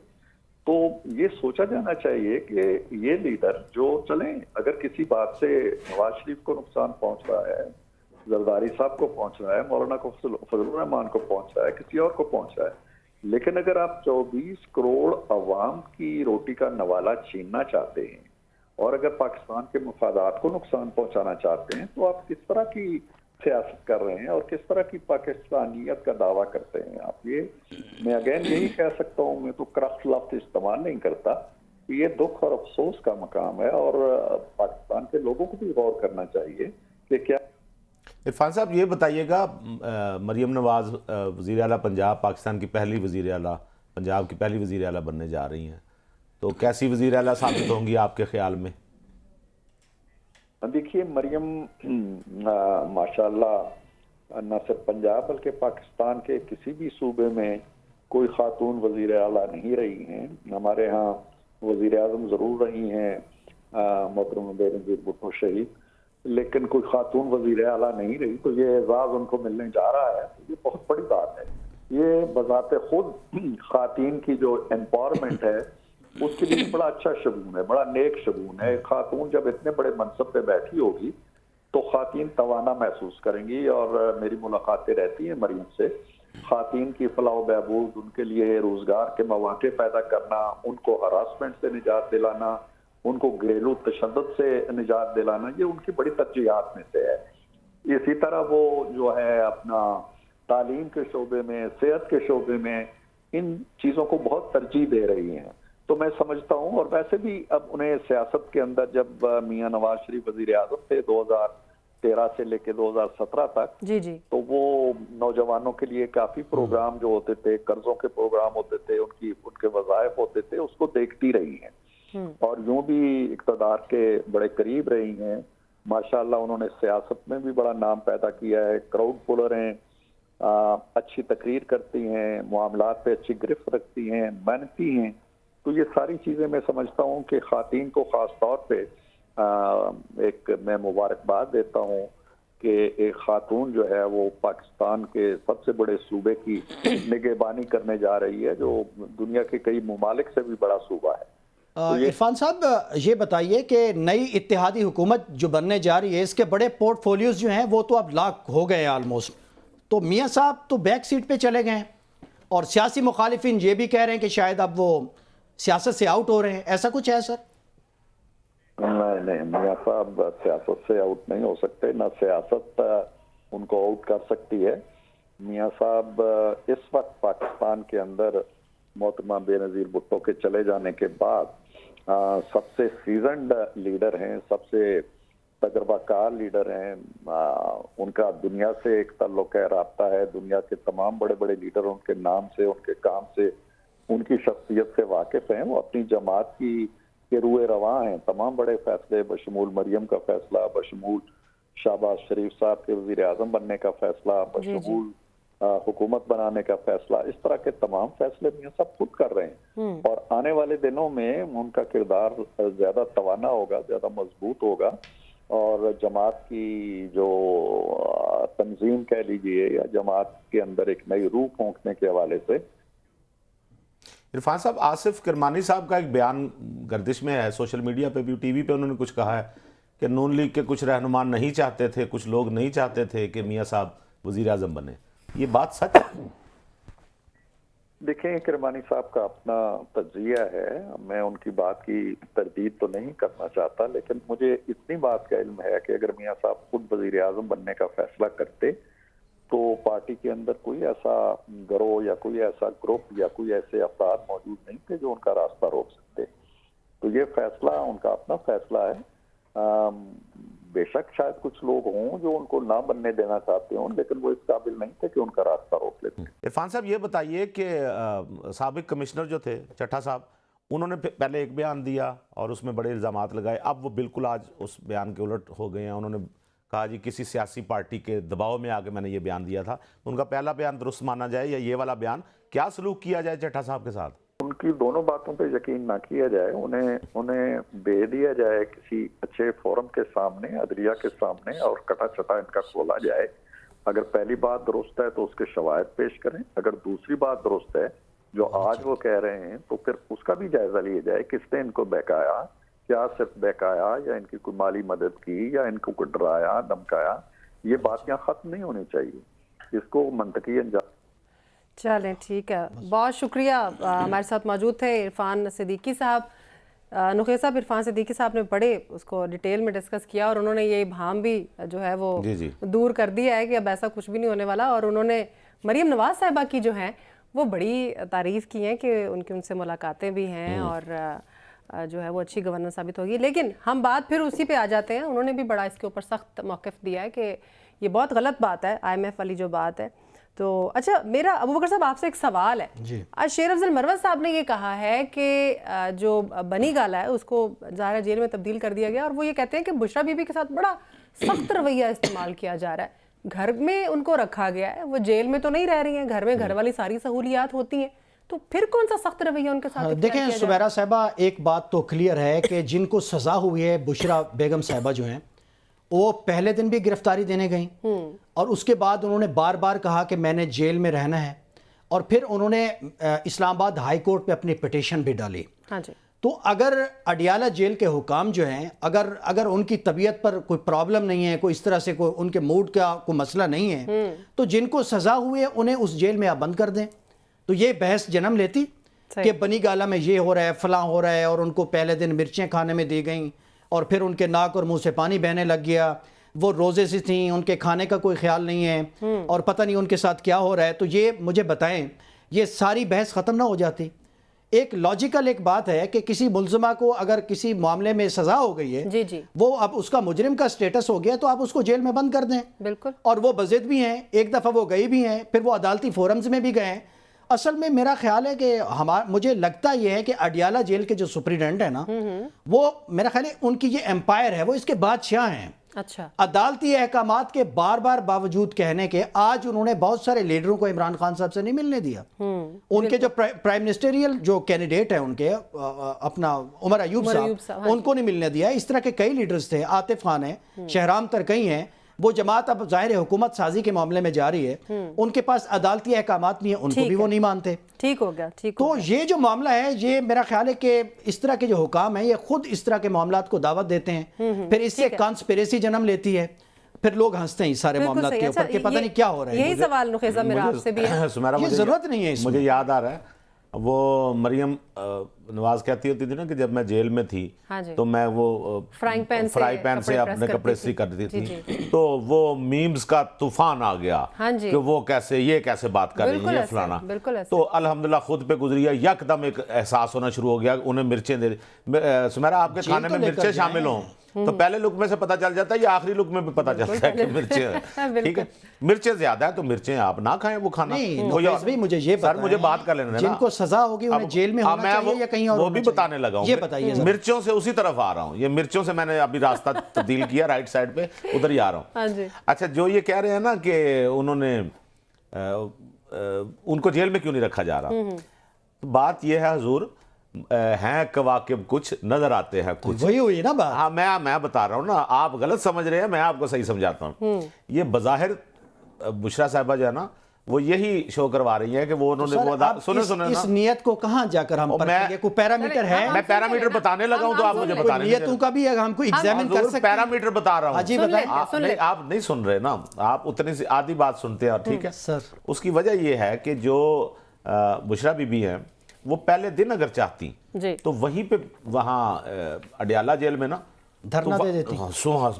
تو یہ سوچا جانا چاہیے کہ یہ لیڈر جو چلیں اگر کسی بات سے نواز شریف کو نقصان پہنچ رہا ہے، زرداری صاحب کو پہنچ رہا ہے، مولانا فضل الرحمان کو پہنچ رہا ہے، کسی اور کو پہنچ رہا ہے، لیکن اگر آپ 24 کروڑ عوام کی روٹی کا نوالہ چھیننا چاہتے ہیں اور اگر پاکستان کے مفادات کو نقصان پہنچانا چاہتے ہیں تو آپ کس طرح کی سیاست کر رہے ہیں اور کس طرح کی پاکستانیت کا دعویٰ کرتے ہیں آپ؟ یہ میں اگین یہی کہہ سکتا ہوں، میں تو کرپٹ لفظ استعمال نہیں کرتا، یہ دکھ اور افسوس کا مقام ہے اور پاکستان کے لوگوں کو بھی غور کرنا چاہیے کہ کیا۔ عرفان صاحب یہ بتائیے گا، مریم نواز وزیر اعلیٰ پنجاب، پاکستان کی پہلی وزیر اعلیٰ، پنجاب کی پہلی وزیر اعلیٰ بننے جا رہی ہیں، تو کیسی وزیر اعلیٰ ثابت ہوں گی آپ کے خیال میں؟ دیکھیے مریم ماشاءاللہ نہ صرف پنجاب بلکہ پاکستان کے کسی بھی صوبے میں کوئی خاتون وزیر اعلیٰ نہیں رہی ہیں۔ ہمارے ہاں وزیر اعظم ضرور رہی ہیں محترمہ بے نظیر بھٹو شہید، لیکن کوئی خاتون وزیر اعلیٰ نہیں رہی، تو یہ اعزاز ان کو ملنے جا رہا ہے، یہ بہت بڑی بات ہے۔ یہ بذات خود خواتین کی جو امپاورمنٹ ہے اس کے لیے بڑا اچھا شگون ہے، بڑا نیک شگون ہے۔ خاتون جب اتنے بڑے منصب پہ بیٹھی ہوگی تو خواتین توانا محسوس کریں گی، اور میری ملاقاتیں رہتی ہیں مریم سے، خواتین کی فلاح و بہبود، ان کے لیے روزگار کے مواقع پیدا کرنا، ان کو ہراسمنٹ سے نجات دلانا، ان کو گھریلو تشدد سے نجات دلانا، یہ ان کی بڑی ترجیحات میں سے ہے۔ اسی طرح وہ جو ہے اپنا تعلیم کے شعبے میں، صحت کے شعبے میں ان چیزوں کو بہت ترجیح دے رہی ہیں۔ تو میں سمجھتا ہوں، اور ویسے بھی اب انہیں سیاست کے اندر جب میاں نواز شریف وزیر اعظم تھے 2013 سے لے کے 2017 تک، تو وہ نوجوانوں کے لیے کافی پروگرام جو ہوتے تھے، قرضوں کے پروگرام ہوتے تھے، ان کے وظائف ہوتے تھے، اس کو دیکھتی رہی ہیں اور یوں بھی اقتدار کے بڑے قریب رہی ہیں۔ ماشاءاللہ انہوں نے سیاست میں بھی بڑا نام پیدا کیا ہے، کراؤڈ پولر ہیں، اچھی تقریر کرتی ہیں، معاملات پہ اچھی گرفت رکھتی ہیں، محنتی ہیں۔ تو یہ ساری چیزیں میں سمجھتا ہوں کہ خواتین کو خاص طور پہ ایک میں مبارکباد دیتا ہوں کہ ایک خاتون جو ہے وہ پاکستان کے سب سے بڑے صوبے کی نگہبانی کرنے جا رہی ہے، جو دنیا کے کئی ممالک سے بھی بڑا صوبہ ہے۔ عرفان صاحب یہ بتائیے کہ نئی اتحادی حکومت جو بننے جا رہی ہے، اس کے بڑے پورٹ فولیوز جو ہیں وہ تو اب لاک ہو گئے ہیں آلموسٹ، تو میاں صاحب تو بیک سیٹ پہ چلے گئے ہیں اور سیاسی مخالفین یہ بھی کہہ رہے ہیں کہ شاید اب وہ سیاست سے آؤٹ ہو رہے ہیں، ایسا کچھ ہے سر؟ نہیں، میاں صاحب سیاست سے آؤٹ نہیں ہو سکتے، نہ سیاست ان کو آؤٹ کر سکتی ہے۔ میاں صاحب اس وقت پاکستان کے اندر محترمہ بے نظیر بھٹو کے چلے جانے کے بعد سب سے سیزنڈ لیڈر ہیں، سب سے تجربہ کار لیڈر ہیں۔ ان کا دنیا سے ایک تعلق ہے، رابطہ ہے، دنیا کے تمام بڑے بڑے لیڈر ان کے نام سے، ان کے کام سے، ان کی شخصیت سے واقف ہیں۔ وہ اپنی جماعت کے روئے رواں ہیں، تمام بڑے فیصلے بشمول مریم کا فیصلہ، بشمول شہباز شریف صاحب کے وزیر اعظم بننے کا فیصلہ، بشمول حکومت بنانے کا فیصلہ، اس طرح کے تمام فیصلے میاں سب خود کر رہے ہیں، اور آنے والے دنوں میں ان کا کردار زیادہ توانا ہوگا، زیادہ مضبوط ہوگا، اور جماعت کی جو تنظیم کہہ لیجئے یا جماعت کے اندر ایک نئی روح پھونکنے کے حوالے سے۔ عرفان صاحب، آصف کرمانی صاحب کا ایک بیان گردش میں ہے، سوشل میڈیا پہ بھی، ٹی وی پہ انہوں نے کچھ کہا ہے کہ نون لیگ کے کچھ رہنمان نہیں چاہتے تھے، کچھ لوگ نہیں چاہتے تھے کہ میاں صاحب وزیر اعظم بنے، یہ بات سچ ہے؟ دیکھیں، کرمانی صاحب کا اپنا تجزیہ ہے، میں ان کی بات کی تردید تو نہیں کرنا چاہتا، لیکن مجھے اتنی بات کا علم ہے کہ اگر میاں صاحب خود وزیر اعظم بننے کا فیصلہ کرتے تو پارٹی کے اندر کوئی ایسا گروہ یا کوئی ایسا گروپ یا کوئی ایسے افراد موجود نہیں تھے جو ان کا راستہ روک سکتے۔ تو یہ فیصلہ ان کا اپنا فیصلہ ہے۔ بے شک شاید کچھ لوگ ہوں جو ان کو نہ بننے دینا چاہتے ہوں، لیکن وہ اس قابل نہیں تھے کہ ان کا راستہ روک لیتے۔ عرفان صاحب یہ بتائیے کہ سابق کمشنر جو تھے چٹھا صاحب، انہوں نے پہلے ایک بیان دیا اور اس میں بڑے الزامات لگائے، اب وہ بالکل آج اس بیان کے الٹ ہو گئے ہیں۔ انہوں نے کہا جی کسی سیاسی پارٹی کے دباؤ میں آ کے میں نے یہ بیان دیا تھا۔ ان کا پہلا بیان درست مانا جائے یا یہ والا بیان؟ کیا سلوک کیا جائے چٹھا صاحب کے ساتھ؟ ان کی دونوں باتوں پہ یقین نہ کیا جائے، انہیں دے دیا جائے کسی اچھے فورم کے سامنے، عدلیہ کے سامنے، اور کٹا چٹا ان کا کھولا جائے۔ اگر پہلی بات درست ہے تو اس کے شواہد پیش کریں، اگر دوسری بات درست ہے جو آج وہ کہہ رہے ہیں تو پھر اس کا بھی جائزہ لیا جائے، کس نے ان کو بہکایا، کیا صرف بہکایا یا ان کی کوئی مالی مدد کی یا ان کو کوئی ڈرایا دھمکایا. یہ بات یہاں ختم نہیں ہونی چاہیے، اس کو منطقی انجام. چلیں ٹھیک ہے، بہت شکریہ. ہمارے ساتھ موجود تھے عرفان صدیقی صاحب. نخیہ صاحب، عرفان صدیقی صاحب نے بڑے اس کو ڈیٹیل میں ڈسکس کیا اور انہوں نے یہ ابہام بھی جو ہے وہ دور کر دیا ہے کہ اب ایسا کچھ بھی نہیں ہونے والا. اور انہوں نے مریم نواز صاحبہ کی جو ہیں وہ بڑی تعریف کی ہیں کہ ان سے ملاقاتیں بھی ہیں اور جو ہے وہ اچھی گورننس ثابت ہوگی. لیکن ہم بات پھر اسی پہ آ جاتے ہیں. انہوں نے بھی بڑا اس کے اوپر سخت موقف دیا ہے کہ یہ بہت غلط بات ہے IMF والی جو بات ہے. تو اچھا، میرا ابوبکر صاحب آپ سے ایک سوال ہے. آج شیر افضل مروت صاحب نے یہ کہا ہے کہ جو بنی گالا ہے اس کو ظاہر جیل میں تبدیل کر دیا گیا، اور وہ یہ کہتے ہیں کہ بشرا بی بی کے ساتھ بڑا سخت رویہ استعمال کیا جا رہا ہے. گھر میں ان کو رکھا گیا ہے، وہ جیل میں تو نہیں رہ رہی ہیں، گھر میں گھر والی ساری سہولیات ہوتی ہیں، تو پھر کون سا سخت رویہ ان کے ساتھ اختیار کیا دیکھیں سمیرہ صاحبہ، ایک بات تو کلیئر ہے کہ جن کو سزا ہوئی ہے، بشرا بیگم صاحبہ جو ہیں، وہ پہلے دن بھی گرفتاری دینے گئیں اور اس کے بعد انہوں نے بار بار کہا کہ میں نے جیل میں رہنا ہے، اور پھر انہوں نے اسلام آباد ہائی کورٹ پہ اپنی پٹیشن بھی ڈالی. ہاں جی. تو اگر اڈیالہ جیل کے حکام جو ہیں، اگر ان کی طبیعت پر کوئی پرابلم نہیں ہے، کوئی اس طرح سے کوئی ان کے موڈ کا کوئی مسئلہ نہیں ہے، تو جن کو سزا ہوئی ہے انہیں اس جیل میں آپ بند کر دیں. تو یہ بحث جنم لیتی کہ بنی گالا میں یہ ہو رہا ہے، فلاں ہو رہا ہے، اور ان کو پہلے دن مرچیں کھانے میں دی گئیں اور پھر ان کے ناک اور منہ سے پانی بہنے لگ گیا، وہ روزے سے تھیں، ان کے کھانے کا کوئی خیال نہیں ہے اور پتہ نہیں ان کے ساتھ کیا ہو رہا ہے. تو یہ مجھے بتائیں، یہ ساری بحث ختم نہ ہو جاتی؟ ایک لاجیکل ایک بات ہے کہ کسی ملزمہ کو اگر کسی معاملے میں سزا ہو گئی ہے، وہ اب اس کا مجرم کا سٹیٹس ہو گیا، تو آپ اس کو جیل میں بند کر دیں. بالکل. اور وہ بضد بھی ہیں، ایک دفعہ وہ گئی بھی ہیں، پھر وہ عدالتی فورمز میں بھی گئے ہیں. اصل میں میرا خیال ہے کہ مجھے لگتا یہ ہے کہ اڈیالہ جیل کے جو سپریڈنٹ ہیں نا، وہ میرا خیال ہے ان کی یہ امپائر ہے، وہ اس کے بادشاہ ہیں. اچھا. عدالتی احکامات کے بار بار باوجود کہنے کے آج انہوں نے بہت سارے لیڈروں کو عمران خان صاحب سے نہیں ملنے دیا. ان کے جو پرائم منسٹریل جو کینڈیڈیٹ ہیں ان کے اپنا عمر ایوب صاحب، ان کو نہیں ملنے دیا. اس طرح کے کئی لیڈرز تھے، عاطف خان ہیں، شہرام ترکئی ہیں. وہ جماعت اب ظاہر حکومت سازی کے معاملے میں جا رہی ہے، ان کے پاس عدالتی احکامات نہیں ہیں، ان کو بھی وہ نہیں مانتے. ٹھیک ہو گیا. تو یہ جو معاملہ ہے، یہ میرا خیال ہے کہ اس طرح کے جو حکام ہیں یہ خود اس طرح کے معاملات کو دعوت دیتے ہیں، پھر اس سے کانسپیریسی جنم لیتی ہے، پھر لوگ ہنستے ہیں اس سارے معاملات کے اوپر کہ پتہ نہیں کیا ہو رہا ہے. یہی سوال نخیہ صاحب میرا آپ سے بھی ہے. یہ ضرورت نہیں ہے. مجھے یاد آ رہا ہے وہ مریم نواز کہتی ہوتی تھی نا کہ جب میں جیل میں تھی تو میں وہ فرائی پین سے اپنے کپڑے استری کر دیتی تھی، تو وہ میمز کا طوفان آ گیا کہ وہ کیسے یہ کیسے بات کر رہی ہے فلانا. تو الحمدللہ خود پہ گزری ہے، یکدم ایک احساس ہونا شروع ہو گیا، انہیں مرچیں دے. سمیرہ آپ کے کھانے میں مرچیں شامل ہوں تو پہلے لک میں سے پتہ چل جاتا ہے یا آخری لک میں بھی پتہ چلتا ہے کہ مرچیں ہیں. ٹھیک ہے، مرچیں زیادہ ہیں تو مرچیں آپ نہ کھائیں وہ کھانا. مجھے یہ سر مجھے بات کر لینا، جن کو سزا ہوگی انہیں جیل میں ہونا چاہیے یا کہیں اور؟ وہ بھی بتانے لگا ہوں. یہ بتائیے. مرچوں سے اسی طرف آ رہا ہوں، یہ مرچوں سے میں نے ابھی راستہ تبدیل کیا، رائٹ سائڈ پہ ادھر ہی آ رہا ہوں. اچھا، جو یہ کہہ رہے ہیں نا کہ انہوں نے ان کو جیل میں کیوں نہیں رکھا جا رہا، بات یہ ہے حضور، ہیں کواکب کچھ نظر آتے ہیں کچھ. وہی ہوئی نا بات. ہاں میں بتا رہا ہوں نا، آپ غلط سمجھ رہے ہیں، میں آپ کو صحیح سمجھاتا ہوں. یہ بظاہر بشرا صاحبہ جو ہے نا وہ یہی شو کروا رہی ہے کہ وہ انہوں نے سنیں اس نیت کو کہاں جا کر ہم پرکھیں گے؟ کوئی پیرامیٹر ہے؟ میں پیرامیٹر بتانے لگا ہوں تو آپ مجھے بتانے نیتوں کا بھی ہم کو ایگزامن کر سکتے ہیں. پیرامیٹر بتا رہا ہوں. جی بتائیں. آپ نہیں سن رہے نا، آپ اتنی سی آدھی بات سنتے ہیں. ٹھیک ہے سر. اس کی وجہ یہ ہے کہ جو بشرا بی بی ہیں وہ پہلے دن اگر چاہتی تو وہیں پہ وہاں اڈیالہ جیل میں نا دھرنا دے دیتی.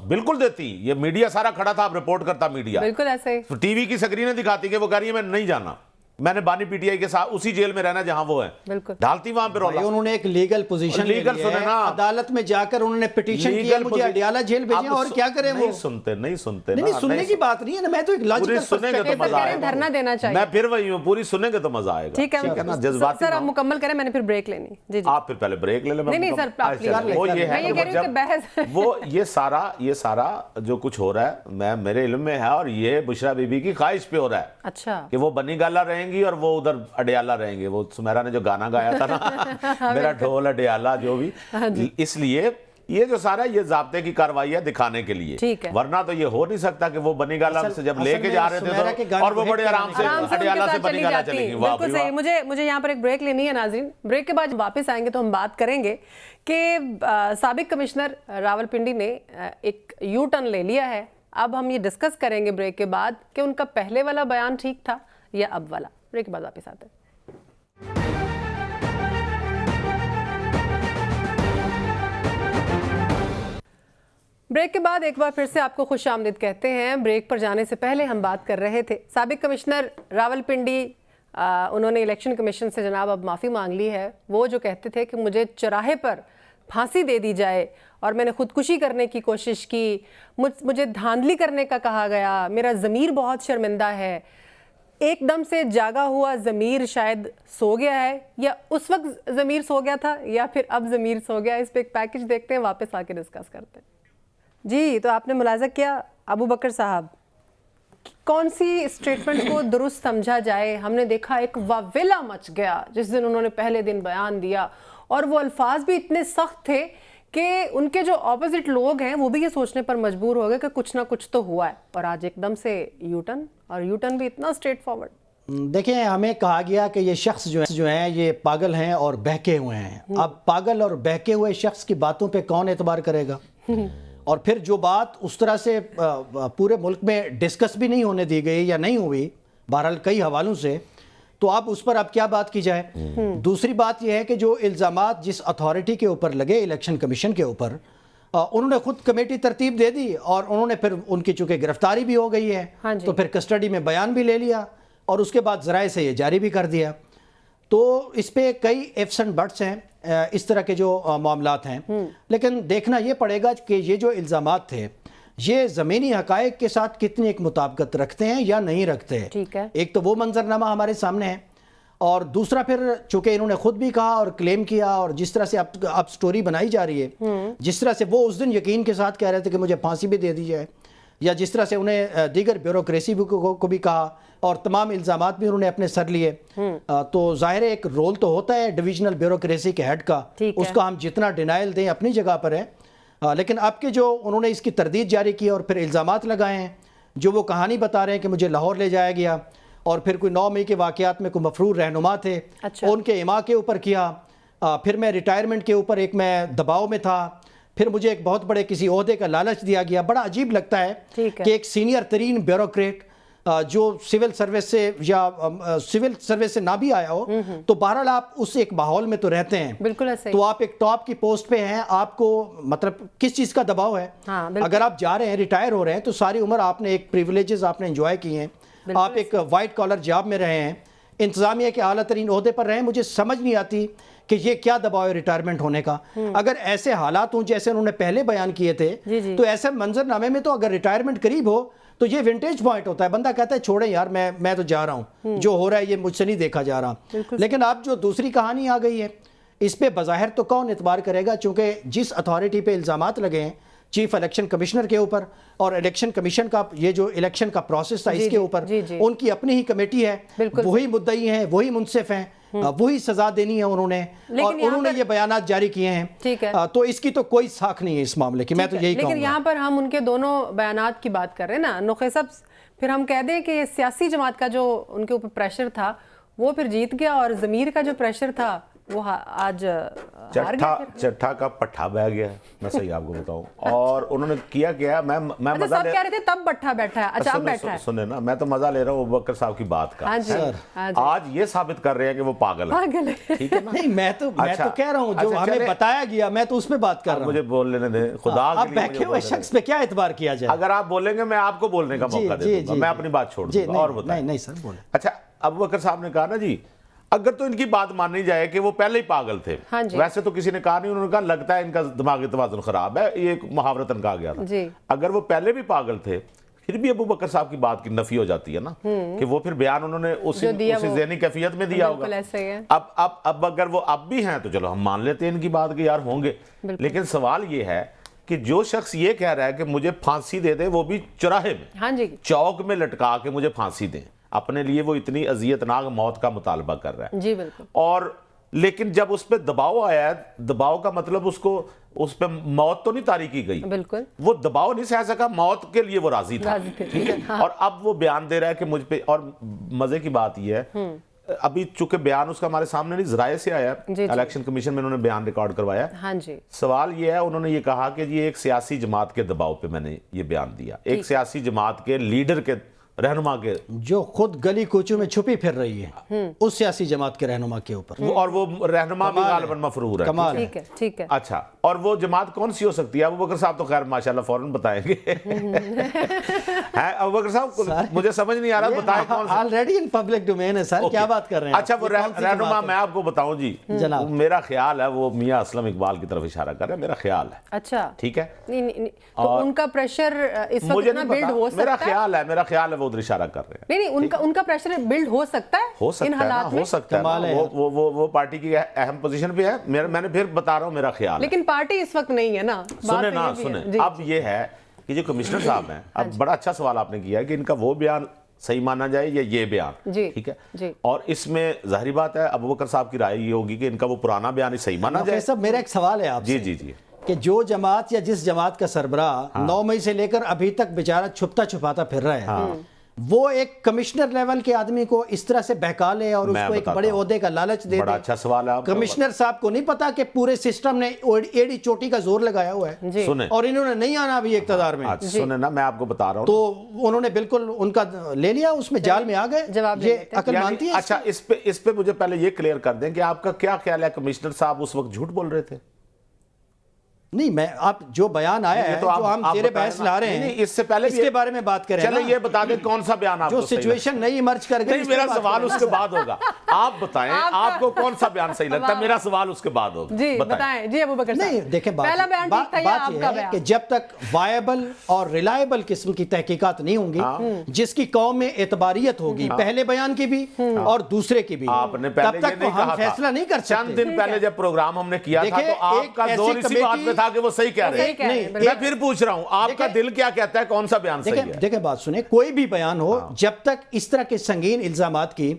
بالکل دیتی. یہ میڈیا سارا کھڑا تھا، آپ رپورٹ کرتا میڈیا، بالکل ایسے ہی ٹی وی کی سکرینیں دکھاتی کہ وہ کہہ رہی ہے میں نہیں جانا، میں نے بانی پی ٹی آئی کے ساتھ اسی جیل میں رہنا جہاں وہ ہیں. بالکل ڈالتی وہاں پہ رولا. انہوں نے ایک لیگل پوزیشن لی ہے، عدالت میں جا کر انہوں نے پٹیشن کیا مجھے اڈیالہ جیل بھیجیں، اور کیا کریں وہ؟ نہیں سنتے. نہیں سننے کی بات نہیں ہے نا، میں تو ایک لاجیکل سنیں گے تو مزہ آئے گا. دھرنا دینا چاہیے. میں پھر وہی ہوں، پوری سنیں گے تو مزہ آئے گا. ٹھیک ہے نا، جذباتی. سر آپ مکمل کریں، میں نے پھر بریک لینی. جی جی آپ پھر پہلے بریک لے لیں. نہیں سر، وہ یہ ہے وہ یہ سارا جو کچھ ہو رہا ہے میں میرے علم میں ہے، اور یہ بشرا بی بی کی خواہش پہ ہو رہا ہے. اچھا. کہ وہ بنی گالا رہیں گی اور وہ ادھر اڈیالہ رہیں گے. وہ سمیرہ نے جو گانا گایا تھا نا، میرا ڈھول اڈیالہ جو بھی، اس لیے یہ جو سارا یہ ضابطے کی کارروائی ہے دکھانے کے لیے، ٹھیک ہے، ورنہ تو یہ ہو نہیں سکتا کہ وہ بنی گالا سے جب لے کے جا رہے تھے تو اور وہ بڑے آرام سے اڈیالہ سے بنی گالا چلیں گی. بالکل صحیح. مجھے یہاں پر ایک بریک لینی ہے ناظرین. بریک کے بعد واپس آئیں گے تو ہم بات کریں گے کہ سابق کمشنر راولپنڈی نے ایک یو ٹرن لے لیا ہے. اب ہم یہ ڈسکس کریں گے بریک کے بعد کہ ان کا پہلے والا بیان ٹھیک تھا یا اب والا. بریک کے بعد واپس آتے ہیں. بریک کے بعد ایک بار پھر سے آپ کو خوش آمدید کہتے ہیں. بریک پر جانے سے پہلے ہم بات کر رہے تھے سابق کمشنر راولپنڈی، انہوں نے الیکشن کمیشن سے جناب اب معافی مانگ لی ہے. وہ جو کہتے تھے کہ مجھے چوراہے پر پھانسی دے دی جائے اور میں نے خودکشی کرنے کی کوشش کی، مجھے دھاندلی کرنے کا کہا گیا، میرا ضمیر بہت شرمندہ ہے. ایک دم سے جاگا ہوا ضمیر شاید سو گیا ہے، یا اس وقت ضمیر سو گیا تھا یا پھر اب ضمیر سو گیا. اس پہ ایک پیکج دیکھتے ہیں، واپس آ کے ڈسکس کرتے ہیں. جی تو آپ نے ملاحظہ کیا ابو بکر صاحب، کون سی اسٹیٹمنٹ کو درست سمجھا جائے؟ ہم نے دیکھا ایک واویلا مچ گیا جس دن انہوں نے پہلے دن بیان دیا، اور وہ الفاظ بھی اتنے سخت تھے کہ ان کے جو اپوزٹ لوگ ہیں وہ بھی یہ سوچنے پر مجبور ہو گئے کہ کچھ نہ کچھ تو ہوا ہے. اور آج ایک دم سے یو ٹرن، اور یو ٹرن بھی اتنا اسٹریٹ فارورڈ. دیکھیں، ہمیں کہا گیا کہ یہ شخص جو ہیں یہ پاگل ہیں اور بہکے ہوئے ہیں. اب پاگل اور بہکے ہوئے شخص کی باتوں پہ کون اعتبار کرے گا؟ اور پھر جو بات اس طرح سے پورے ملک میں ڈسکس بھی نہیں ہونے دی گئی یا نہیں ہوئی بہرحال کئی حوالوں سے، تو اب اس پر اب کیا بات کی جائے. دوسری بات یہ ہے کہ جو الزامات جس اتھارٹی کے اوپر لگے، الیکشن کمیشن کے اوپر، انہوں نے خود کمیٹی ترتیب دے دی اور انہوں نے پھر ان کی چونکہ گرفتاری بھی ہو گئی ہے تو پھر کسٹڈی میں بیان بھی لے لیا اور اس کے بعد ذرائع سے یہ جاری بھی کر دیا. تو اس پہ کئی ایفس اینڈ بٹس ہیں اس طرح کے جو معاملات ہیں. لیکن دیکھنا یہ پڑے گا کہ یہ جو الزامات تھے یہ زمینی حقائق کے ساتھ کتنی ایک مطابقت رکھتے ہیں یا نہیں رکھتے. ایک تو وہ منظرنامہ ہمارے سامنے ہے، اور دوسرا پھر چونکہ انہوں نے خود بھی کہا اور کلیم کیا، اور جس طرح سے اب سٹوری بنائی جا رہی ہے، جس طرح سے وہ اس دن یقین کے ساتھ کہہ رہے تھے کہ مجھے پھانسی بھی دے دی جائے، یا جس طرح سے انہیں دیگر بیوروکریسی کو بھی کہا اور تمام الزامات بھی انہوں نے اپنے سر لیے، تو ظاہر ہے ایک رول تو ہوتا ہے ڈویژنل بیوروکریسی کے ہیڈ کا، اس کا ہم جتنا ڈینائل دیں اپنی جگہ پر ہے. لیکن اب کے جو انہوں نے اس کی تردید جاری کی اور پھر الزامات لگائے ہیں، جو وہ کہانی بتا رہے ہیں کہ مجھے لاہور لے جایا گیا اور پھر کوئی 9 مئی کے واقعات میں کوئی مفرور رہنما تھے، ان کے اما کے اوپر کیا، پھر میں ریٹائرمنٹ کے اوپر ایک میں دباؤ میں تھا، پھر مجھے ایک بہت بڑے کسی عہدے کا لالچ دیا گیا. بڑا عجیب لگتا ہے کہ ایک سینئر ترین بیوروکریٹ جو سول سروس سے یا سول سروس سے نہ بھی آیا ہو، تو بہرحال آپ اس ایک ماحول میں تو رہتے ہیں، بالکل ایسے، تو آپ ایک ٹاپ کی پوسٹ پہ ہیں، آپ کو مطلب کس چیز کا دباؤ ہے؟ اگر آپ جا رہے ہیں، ریٹائر ہو رہے ہیں، تو ساری عمر آپ نے ایک پریویلیجز آپ نے انجوائے کی ہیں، آپ ایک وائٹ کالر جاب میں رہے ہیں، انتظامیہ کے اعلیٰ ترین عہدے پر رہے ہیں. مجھے سمجھ نہیں آتی کہ یہ کیا دباؤ ہے ریٹائرمنٹ ہونے کا. اگر ایسے حالات ہوں جیسے انہوں نے پہلے بیان کیے تھے، تو ایسے منظرنامے میں تو اگر ریٹائرمنٹ قریب ہو تو یہ ونٹیج پوائنٹ ہوتا ہے. بندہ کہتا ہے چھوڑیں یار، میں تو جا رہا ہوں، جو ہو رہا ہے یہ مجھ سے نہیں دیکھا جا رہا. لیکن اب جو دوسری کہانی آ گئی ہے، اس پہ بظاہر تو کون اعتبار کرے گا، چونکہ جس اتھارٹی پہ الزامات لگے ہیں چیف الیکشن کمشنر کے اوپر، اور الیکشن کمیشن کا یہ جو الیکشن کا پروسیس تھا اس کے اوپر ان کی اپنی ہی کمیٹی ہے، وہی مدعی ہیں، وہی منصف ہیں، وہی سزا دینی ہے انہوں نے، اور انہوں نے یہ بیانات جاری کیے ہیں. تو اس کی تو کوئی ساکھ نہیں ہے اس معاملے کی، میں تو یہی کہوں گا. لیکن یہاں پر ہم ان کے دونوں بیانات کی بات کر رہے ہیں نا نوخے صاحب، پھر ہم کہہ دیں کہ سیاسی جماعت کا جو ان کے اوپر پریشر تھا وہ پھر جیت گیا، اور ضمیر کا جو پریشر تھا وہ آج چٹھا کا پٹھا بہ گیا ہے. میں صحیح آپ کو بتاؤں، اور انہوں نے کیا میں مزہ لے کہہ رہے تھے تب بٹھا بیٹھا ہے. اچھا اب بیٹھا ہے، سنیں نا، میں تو مزہ لے رہا ہوں ابو بکر صاحب کی بات کا. آج یہ ثابت کر رہے ہیں کہ وہ پاگل ہے. ٹھیک ہے نا، نہیں میں تو کہہ رہا ہوں جو ہمیں بتایا گیا، میں تو اس پہ بات کر رہا ہوں. مجھے بول لینے دیں خدا کے لیے. بیٹھے ہوئے شخص پہ کیا اعتبار کیا جائے؟ اگر آپ بولیں گے میں آپ کو بولنے کا موقع دے دوں گا، میں اپنی بات چھوڑ دوں گا. اور بتائیں. نہیں سر بولیں. اچھا ابو بکر صاحب نے کہا نا جی، اگر تو ان کی بات مانی جائے کہ وہ پہلے ہی پاگل تھے، ویسے تو کسی نے کہا نہیں، انہوں نے کہا لگتا ہے ان کا دماغی توازن خراب ہے، یہ ایک محاورتاً کہا گیا تھا. اگر وہ پہلے بھی پاگل تھے پھر بھی ابو بکر صاحب کی بات کی نفی ہو جاتی ہے نا، کہ وہ پھر بیان انہوں نے اسی ذہنی کیفیت میں دیا ہوگا. اب اگر وہ اب بھی ہیں تو چلو ہم مان لیتے ہیں ان کی بات کہ یار ہوں گے. لیکن سوال یہ ہے کہ جو شخص یہ کہہ رہا ہے کہ مجھے پھانسی دے دے، وہ بھی چوراہے میں چوک میں لٹکا کے مجھے پھانسی دیں، اپنے لیے وہ اتنی اذیتناک موت کا مطالبہ کر رہا ہے. جی بالکل. اور لیکن جب اس پہ دباؤ آیا ہے، دباؤ کا مطلب اس پہ موت تو نہیں طاری کی گئی، بالکل وہ دباؤ نہیں سہ سکا، موت کے لیے وہ راضی تھا، ٹھیک ہے، اور اب وہ بیان دے رہا ہے کہ مجھ پہ، اور مزے کی بات یہ ہے ابھی چونکہ بیان اس کا ہمارے سامنے نہیں، ذرائع سے آیا، الیکشن کمیشن میں انہوں نے بیان ریکارڈ کروایا، ہاں جی، سوال یہ ہے انہوں نے یہ کہا کہ یہ ایک سیاسی جماعت کے دباؤ پہ میں نے یہ بیان دیا، ایک سیاسی جماعت کے لیڈر کے رہنما کے، جو خود گلی کوچوں میں چھپی پھر رہی ہے اس سیاسی جماعت کے رہنما کے اوپر، اور وہ رہنما بھی غالباً مفرور ہے، کمال ہے۔ ٹھیک ہے ٹھیک ہے، اچھا، اور وہ جماعت کون سی ہو سکتی ہے؟ ابوبکر صاحب تو خیر ماشاءاللہ فوراً بتائیں گے، ابوبکر صاحب مجھے سمجھ نہیں آ رہا، بتائیں کون سی؟ آلریڈی ان پبلک ڈومین ہے سر، کیا بات کر رہے ہیں؟ اچھا وہ رہنما میں آپ کو بتاؤں جی، جناب میرا خیال ہے وہ میاں اسلم اقبال کی طرف اشارہ کر رہے ہیں، میرا خیال ہے، اچھا ٹھیک ہے، نہیں تو ان کا پریشر اس وقت مجھے اتنا نہیں بلڈ ہو پتا، سکتا ہے؟ میرا خیال ہے وہ ادھر اشارہ کر رہے ہیں، نہیں ان کا پریشر بلڈ ہو سکتا ہے ہو سکتا ان ہے نا، حالات میں، ہو سکتا ہے، وہ پارٹی کی اہم پوزیشن پہ ہے، میں نے پھر بتا رہا ہوں میرا خیال ہے، لیکن پارٹی اس وقت نہیں ہے نا، سنیں نا سنیں، اب یہ ہے کہ جو کمشنر صاحب ہیں، اب بڑا اچھا سوال آپ نے کیا ہے کہ ان کا وہ بیان صحیح مانا جائے یا یہ بیان، ٹھیک ہے، اور اس میں ظاہری بات ہے ابوبکر صاحب کی رائے یہ ہوگی کہ ان کا وہ پرانا بیان ہی صحیح مانا جائے۔ صاحب میرا ایک سوال ہے آپ سے، جی کہ جو جماعت یا جس جماعت کا سربراہ 9 مئی سے لے کر ابھی تک بیچارہ چھپتا چھپاتا پھر رہا ہے، وہ ایک کمشنر لیول کے آدمی کو اس طرح سے بہکا لے اور اس کو ایک بڑے عہدے کا لالچ دے دے، بڑا اچھا سوال ہے آپ کا، کمشنر صاحب کو نہیں پتا کہ پورے سسٹم نے ایڑی چوٹی کا زور لگایا ہوا ہے، سنیں، اور انہوں نے نہیں آنا ابھی اقتدار میں، سنیں نا میں آپ کو بتا رہا ہوں، تو انہوں نے بالکل ان کا لے لیا، اس میں جال میں آ گئے، جواب یہ عقل مانتی ہے؟ اچھا اس پہ مجھے پہلے یہ کلیئر کر دیں کہ آپ کا کیا خیال ہے کمشنر صاحب اس وقت جھوٹ بول رہے تھے؟ نہیں، میں آپ جو بیان آیا ہے جو ہم زیر بحث لا رہے ہیں اس سے پہلے اس کے بارے میں بات کریں، چلیں یہ بتا دیں کون سا بیان آپ جو کو صحیح سچویشن نہیں ایمرج کر گئی، نہیں میرا سوال اس کے بعد ہوگا، آپ بتائیں آپ کو کون سا بیان صحیح لگتا ہے، میرا سوال اس کے بعد ہوگا، جی بتائیں جی ابوبکر صاحب۔ نہیں دیکھیں پہلا بیان ٹھیک تھا یا بات آپ یہ کا ہے بیان؟ کہ جب تک وائبل اور ریلائبل قسم کی تحقیقات نہیں ہوں گی جس کی قوم میں اعتباریت ہوگی، پہلے بیان کی بھی اور دوسرے کی بھی، آپ نے پہلے تب تک تو ہم فیصلہ نہیں کر سکتے۔ چند دن پہلے جب پروگرام ہم نے کیا تھا تو آپ کا زور اسی بات پہ تھا کہ وہ صحیح کہہ رہے ہیں، میں پھر پوچھ رہا ہوں آپ کا دل کیا کہتا ہے کون سا بیان صحیح ہے؟ دیکھیں بات سنیں، کوئی بھی بیان ہو جب تک اس طرح کے سنگین الزامات کی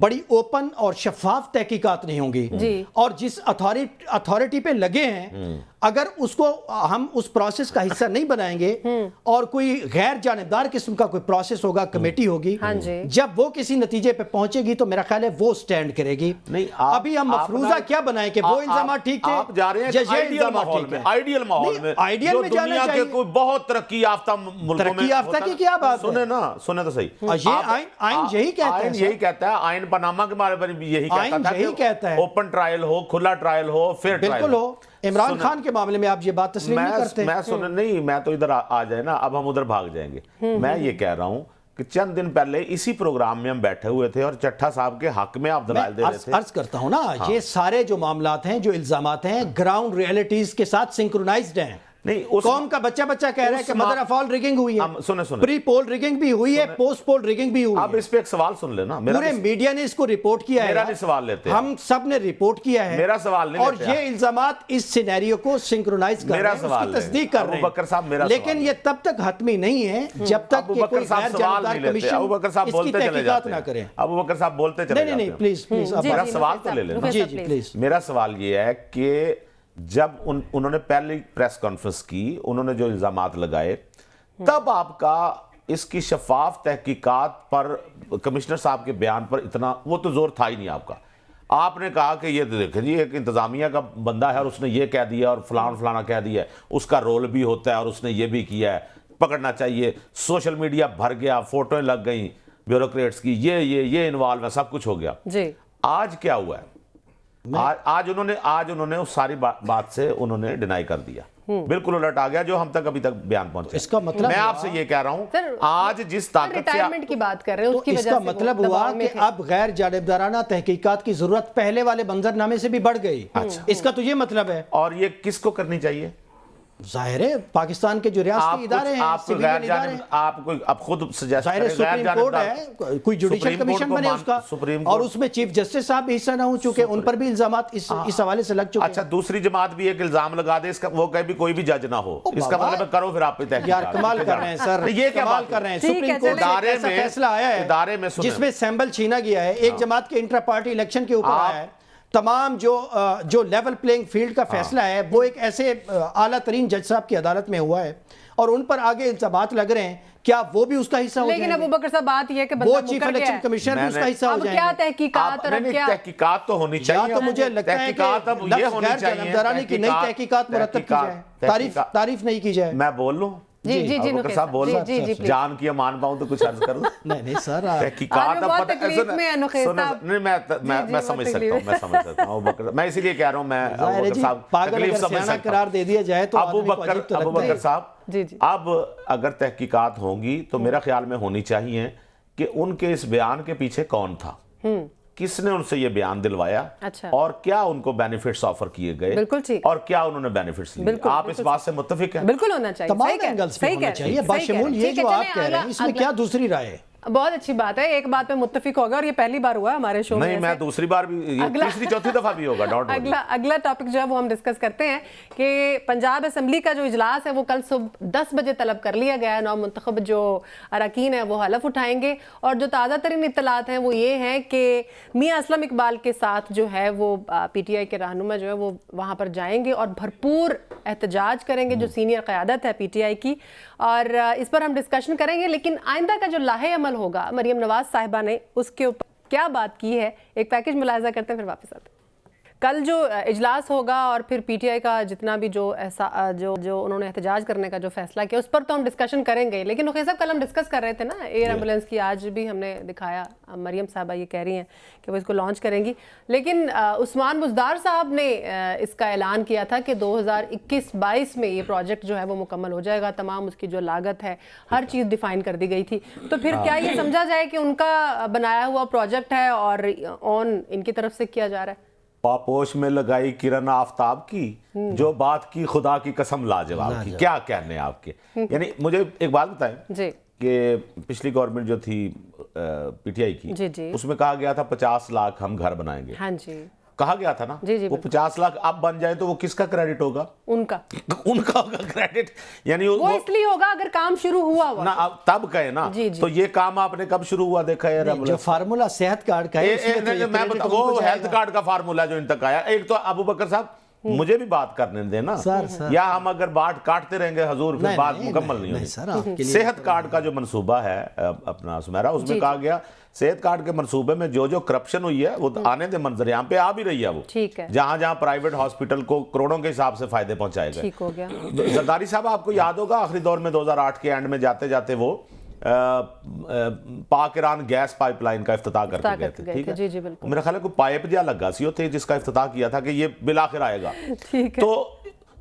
بڑی اوپن اور شفاف تحقیقات نہیں ہوں گی، اور جس اتھارٹی پہ لگے ہیں اگر اس کو ہم اس پروسیس کا حصہ نہیں بنائیں گے اور کوئی غیر جانبدار قسم کا کوئی پروسیس ہوگا، کمیٹی ہوگی، جب وہ کسی نتیجے پہ پہنچے گی تو میرا خیال ہے وہ سٹینڈ کرے گی۔ ابھی ہم مفروضہ کیا بنائیں کہ وہ الزامات ٹھیک تھے، آپ جا رہے ہیں آئیڈیل ماحول میں، آئیڈیل ماحول میں جو دنیا کے کوئی بہت ترقی یافتہ ملکوں میں، ترقی یافتہ کی کیا بات ہے؟ سنیں نا، سنیں تو صحیح، یہ آئین یہی کہتا ہے، آئین یہی کہتا ہے، آئین پاناما کے بارے میں یہی کہتا ہے کہ اوپن ٹرائل ہو، کھلا ٹرائل ہو، فیئر ٹرائل بالکل ہو۔ عمران خان کے معاملے میں آپ یہ بات تسلیم نہیں کرتے؟ میں سنیں نہیں، میں تو ادھر آ جائے نا، اب ہم ادھر بھاگ جائیں گے، میں یہ کہہ رہا ہوں کہ چند دن پہلے اسی پروگرام میں ہم بیٹھے ہوئے تھے اور چٹھا صاحب کے حق میں آپ دلائل دے رہے تھے۔ عرض کرتا ہوں نا، یہ سارے جو معاملات ہیں، جو الزامات ہیں، گراؤنڈ ریئلٹیز کے ساتھ سنکرونائزڈ ہیں۔ نہیں، قوم کا بچہ کہہ رہا ہے کہ مدر آف آل ریگنگ ہوئی ہے، سنیں پری پول ریگنگ بھی ہوئی ہے، پوسٹ پول ریگنگ بھی ہوئی ہے۔ اب اس پہ ایک سوال سن لینا، پورے میڈیا نے اس کو رپورٹ کیا ہے، میرا نہیں سوال لیتے، ہم سب نے رپورٹ کیا ہے، میرا سوال نہیں اور لیتے، یہ الزامات اس سینیریو کو سنکرونائز کر رہے ہیں، اس کی تصدیق کر رہے ہیں، ابوبکر صاحب میرا سوال، لیکن یہ تب تک حتمی نہیں ہے جب تک کہ کوئی غیر جانبدار کمیشن اس کی تحقیقات نہ کرے۔ ابوبکر صاحب بولتے چلے جاتے ہیں، نہیں پلیز میرا سوال تو لے لینا۔ جی پلیز۔ میرا سوال یہ ہے کہ جب انہوں نے پہلی پریس کانفرنس کی، انہوں نے جو الزامات لگائے، تب آپ کا اس کی شفاف تحقیقات پر، کمشنر صاحب کے بیان پر اتنا وہ تو زور تھا ہی نہیں آپ کا۔ آپ نے کہا کہ یہ دیکھیں جی ایک انتظامیہ کا بندہ ہے اور اس نے یہ کہہ دیا اور فلانا کہہ دیا ہے، اس کا رول بھی ہوتا ہے اور اس نے یہ بھی کیا ہے، پکڑنا چاہیے۔ سوشل میڈیا بھر گیا، فوٹویں لگ گئیں بیوروکریٹس کی، یہ انوالو ہے، سب کچھ ہو گیا۔ آج کیا ہوا ہے؟ آج انہوں نے اس ساری بات سے انہوں نے ڈینائی کر دیا، بالکل الٹ آ گیا جو ہم تک ابھی تک بیان پہنچے۔ اس کا مطلب میں آپ سے یہ کہہ رہا ہوں آج جس طاقت سے ریٹائرمنٹ کی بات کر رہے ہیں، اس کی وجہ سے اس کا مطلب ہوا کہ اب غیر جانبدارانہ تحقیقات کی ضرورت پہلے والے منظرنامے سے بھی بڑھ گئی۔ اس کا تو یہ مطلب ہے۔ اور یہ کس کو کرنی چاہیے؟ ظاہر ہے پاکستان کے جو ریاستی ادارے ہیں، غیر جانب، آپ کوئی اب خود سجیسٹ کریں، سپریم کورٹ ہے، کوئی جوڈیشل کمیشن بنے اس کا، اور اس میں چیف جسٹس صاحب بھی حصہ نہ ہوں، چونکہ ان پر بھی الزامات اس حوالے سے لگ چکے ہیں۔ اچھا دوسری جماعت بھی ایک الزام لگا دے، اس کا وہ کہیں بھی کوئی بھی جج نہ ہو، اس کا مطلب کرو پھر آپ پہ تحقیق۔ یار کمال کر رہے ہیں سر، یہ کیا کمال کر رہے ہیں۔ سپریم کورٹ سے ایسا فیصلہ آیا ہے ادارے میں جس میں سیمبل چھینا گیا ہے، ایک جماعت کے انٹرا پارٹی الیکشن کے اوپر آیا ہے، تمام جو لیول پلینگ فیلڈ کا فیصلہ ہے وہ ایک ایسے اعلیٰ ترین جج صاحب کی عدالت میں ہوا ہے اور ان پر آگے الزامات لگ رہے ہیں، کیا وہ بھی اس کا حصہ ہو جائیں گے؟ لیکن ابو بکر صاحب بات یہ ہے کہ وہ بندہ چیف مکر گیا الیکشن ہے، کمیشنر بھی اس کا حصہ ہو اب جائیں کیا گے؟ تحقیقات اور اب کیا تحقیقات تو ہونی چاہیے، یا تو مجھے لگتا ہے کہ لفظ غیر جانبدارانہ کی نئی تحقیقات مرتب کی جائے، تعریف نہیں کی جائے۔ میں بول لوں جی ابو بکر صاحب بول لوں، جان کی مان پاؤں تو کچھ عرض کروں؟ نہیں سر، تحقیقات بہت تکلیف میں ہے نخیل صاحب۔ نہیں میں سمجھ سکتا ہوں، میں اسی لیے کہہ رہا ہوں، میں ابو بکر صاحب تکلیف سمجھ سکتا ہوں۔ قرار دے دیا جائے تو ابو بکر صاحب اب اگر تحقیقات ہوں گی تو میرا خیال میں ہونی چاہیے کہ ان کے اس بیان کے پیچھے کون تھا، کس نے ان سے یہ بیان دلوایا، اور کیا ان کو بینیفٹس آفر کیے گئے، اور کیا انہوں نے بینیفٹس لیے۔ آپ اس بات سے متفق ہیں؟ بالکل ہونا چاہیے، تمام اینگلز پہ ہونا چاہیے، باشمول یہ جو آپ کہہ رہے ہیں اس میں کیا دوسری رائے ہے؟ بہت اچھی بات ہے، ایک بات پہ متفق ہوگا، اور یہ پہلی بار ہوا ہمارے شو میں۔ نہیں، میں دوسری بار بھی، تیسری چوتھی دفعہ بھی ہوگا۔ اگلا ٹاپک جو ہے وہ ہم ڈسکس کرتے ہیں کہ پنجاب اسمبلی کا جو اجلاس ہے وہ کل صبح 10 بجے طلب کر لیا گیا ہے، نو منتخب جو اراکین ہیں وہ حلف اٹھائیں گے، اور جو تازہ ترین اطلاعات ہیں وہ یہ ہیں کہ میاں اسلم اقبال کے ساتھ جو ہے وہ پی ٹی آئی کے رہنما جو ہے وہ وہاں پر جائیں گے اور بھرپور احتجاج کریں گے، جو سینئر قیادت ہے پی ٹی آئی کی، اور اس پر ہم ڈسکشن کریں گے۔ لیکن آئندہ کا جو لاہے عمل ہوگا، مریم نواز صاحبہ نے اس کے اوپر کیا بات کی ہے، ایک پیکج ملاحظہ کرتے ہیں، پھر واپس آتے ہیں۔ کل جو اجلاس ہوگا اور پھر پی ٹی آئی کا جتنا بھی جو انہوں نے احتجاج کرنے کا جو فیصلہ کیا اس پر تو ہم ڈسکشن کریں گے۔ لیکن نخیل صاحب کل ہم ڈسکس کر رہے تھے نا ایئر ایمبولینس کی، آج بھی ہم نے دکھایا، مریم صاحبہ یہ کہہ رہی ہیں کہ وہ اس کو لانچ کریں گی، لیکن عثمان بزدار صاحب نے اس کا اعلان کیا تھا کہ 2021-22 میں یہ پروجیکٹ جو ہے وہ مکمل ہو جائے گا، تمام اس کی جو لاگت ہے ہر چیز ڈیفائن کر دی گئی تھی۔ تو پھر کیا یہ سمجھا جائے کہ ان کا بنایا ہوا پروجیکٹ ہے اور آن ان کی طرف سے کیا جا رہا ہے؟ پاپوش میں لگائی کرن آفتاب کی، جو بات کی خدا کی قسم لاجواب کی، کیا کہنے ہیں آپ کے؟ یعنی مجھے ایک بات بتائیں کہ پچھلی گورنمنٹ جو تھی پی ٹی آئی کی، اس میں کہا گیا تھا 50 لاکھ ہم گھر بنائیں گے، کہا گیا تھا نا، وہ 50 لاکھ اب بن جائے تو وہ کس کا کریڈٹ ہوگا؟ ان کا ہوگا کریڈٹ، یعنی وہ اس لیے ہوگا اگر کام شروع ہوا ہوا نا، تب کہے نا۔ تو یہ کام آپ نے کب شروع ہوا دیکھا ہے؟ جو فارمولا صحت کارڈ کا ہے، وہ ہیلتھ کارڈ کا فارمولا جو ان تک آیا۔ ایک تو ابو بکر صاحب مجھے بھی بات کرنے دیں نا، یا ہم اگر بات کاٹتے رہیں گے حضور پھر بات مکمل نہیں ہوگی۔ صحت کارڈ کا جو منصوبہ ہے اپنا سمیرا، اس میں کہا گیا صحت کارڈ کے منصوبے میں جو کرپشن ہوئی ہے وہ آنے دے منظر عام پہ آ بھی رہی ہے، وہ جہاں پرائیویٹ ہاسپٹل کو کروڑوں کے حساب سے فائدے پہنچائے گئے۔ زرداری صاحب آپ کو یاد ہوگا آخری دور میں 2008 کے اینڈ میں جاتے جاتے وہ پاک ایران گیس پائپ لائن کا افتتاح کر کے گئے تھے، ٹھیک ہے؟ میرا خیال ہے کوئی پائپ جا لگا سی ہوتے جس کا افتتاح کیا تھا کہ یہ بالآخر آئے گا۔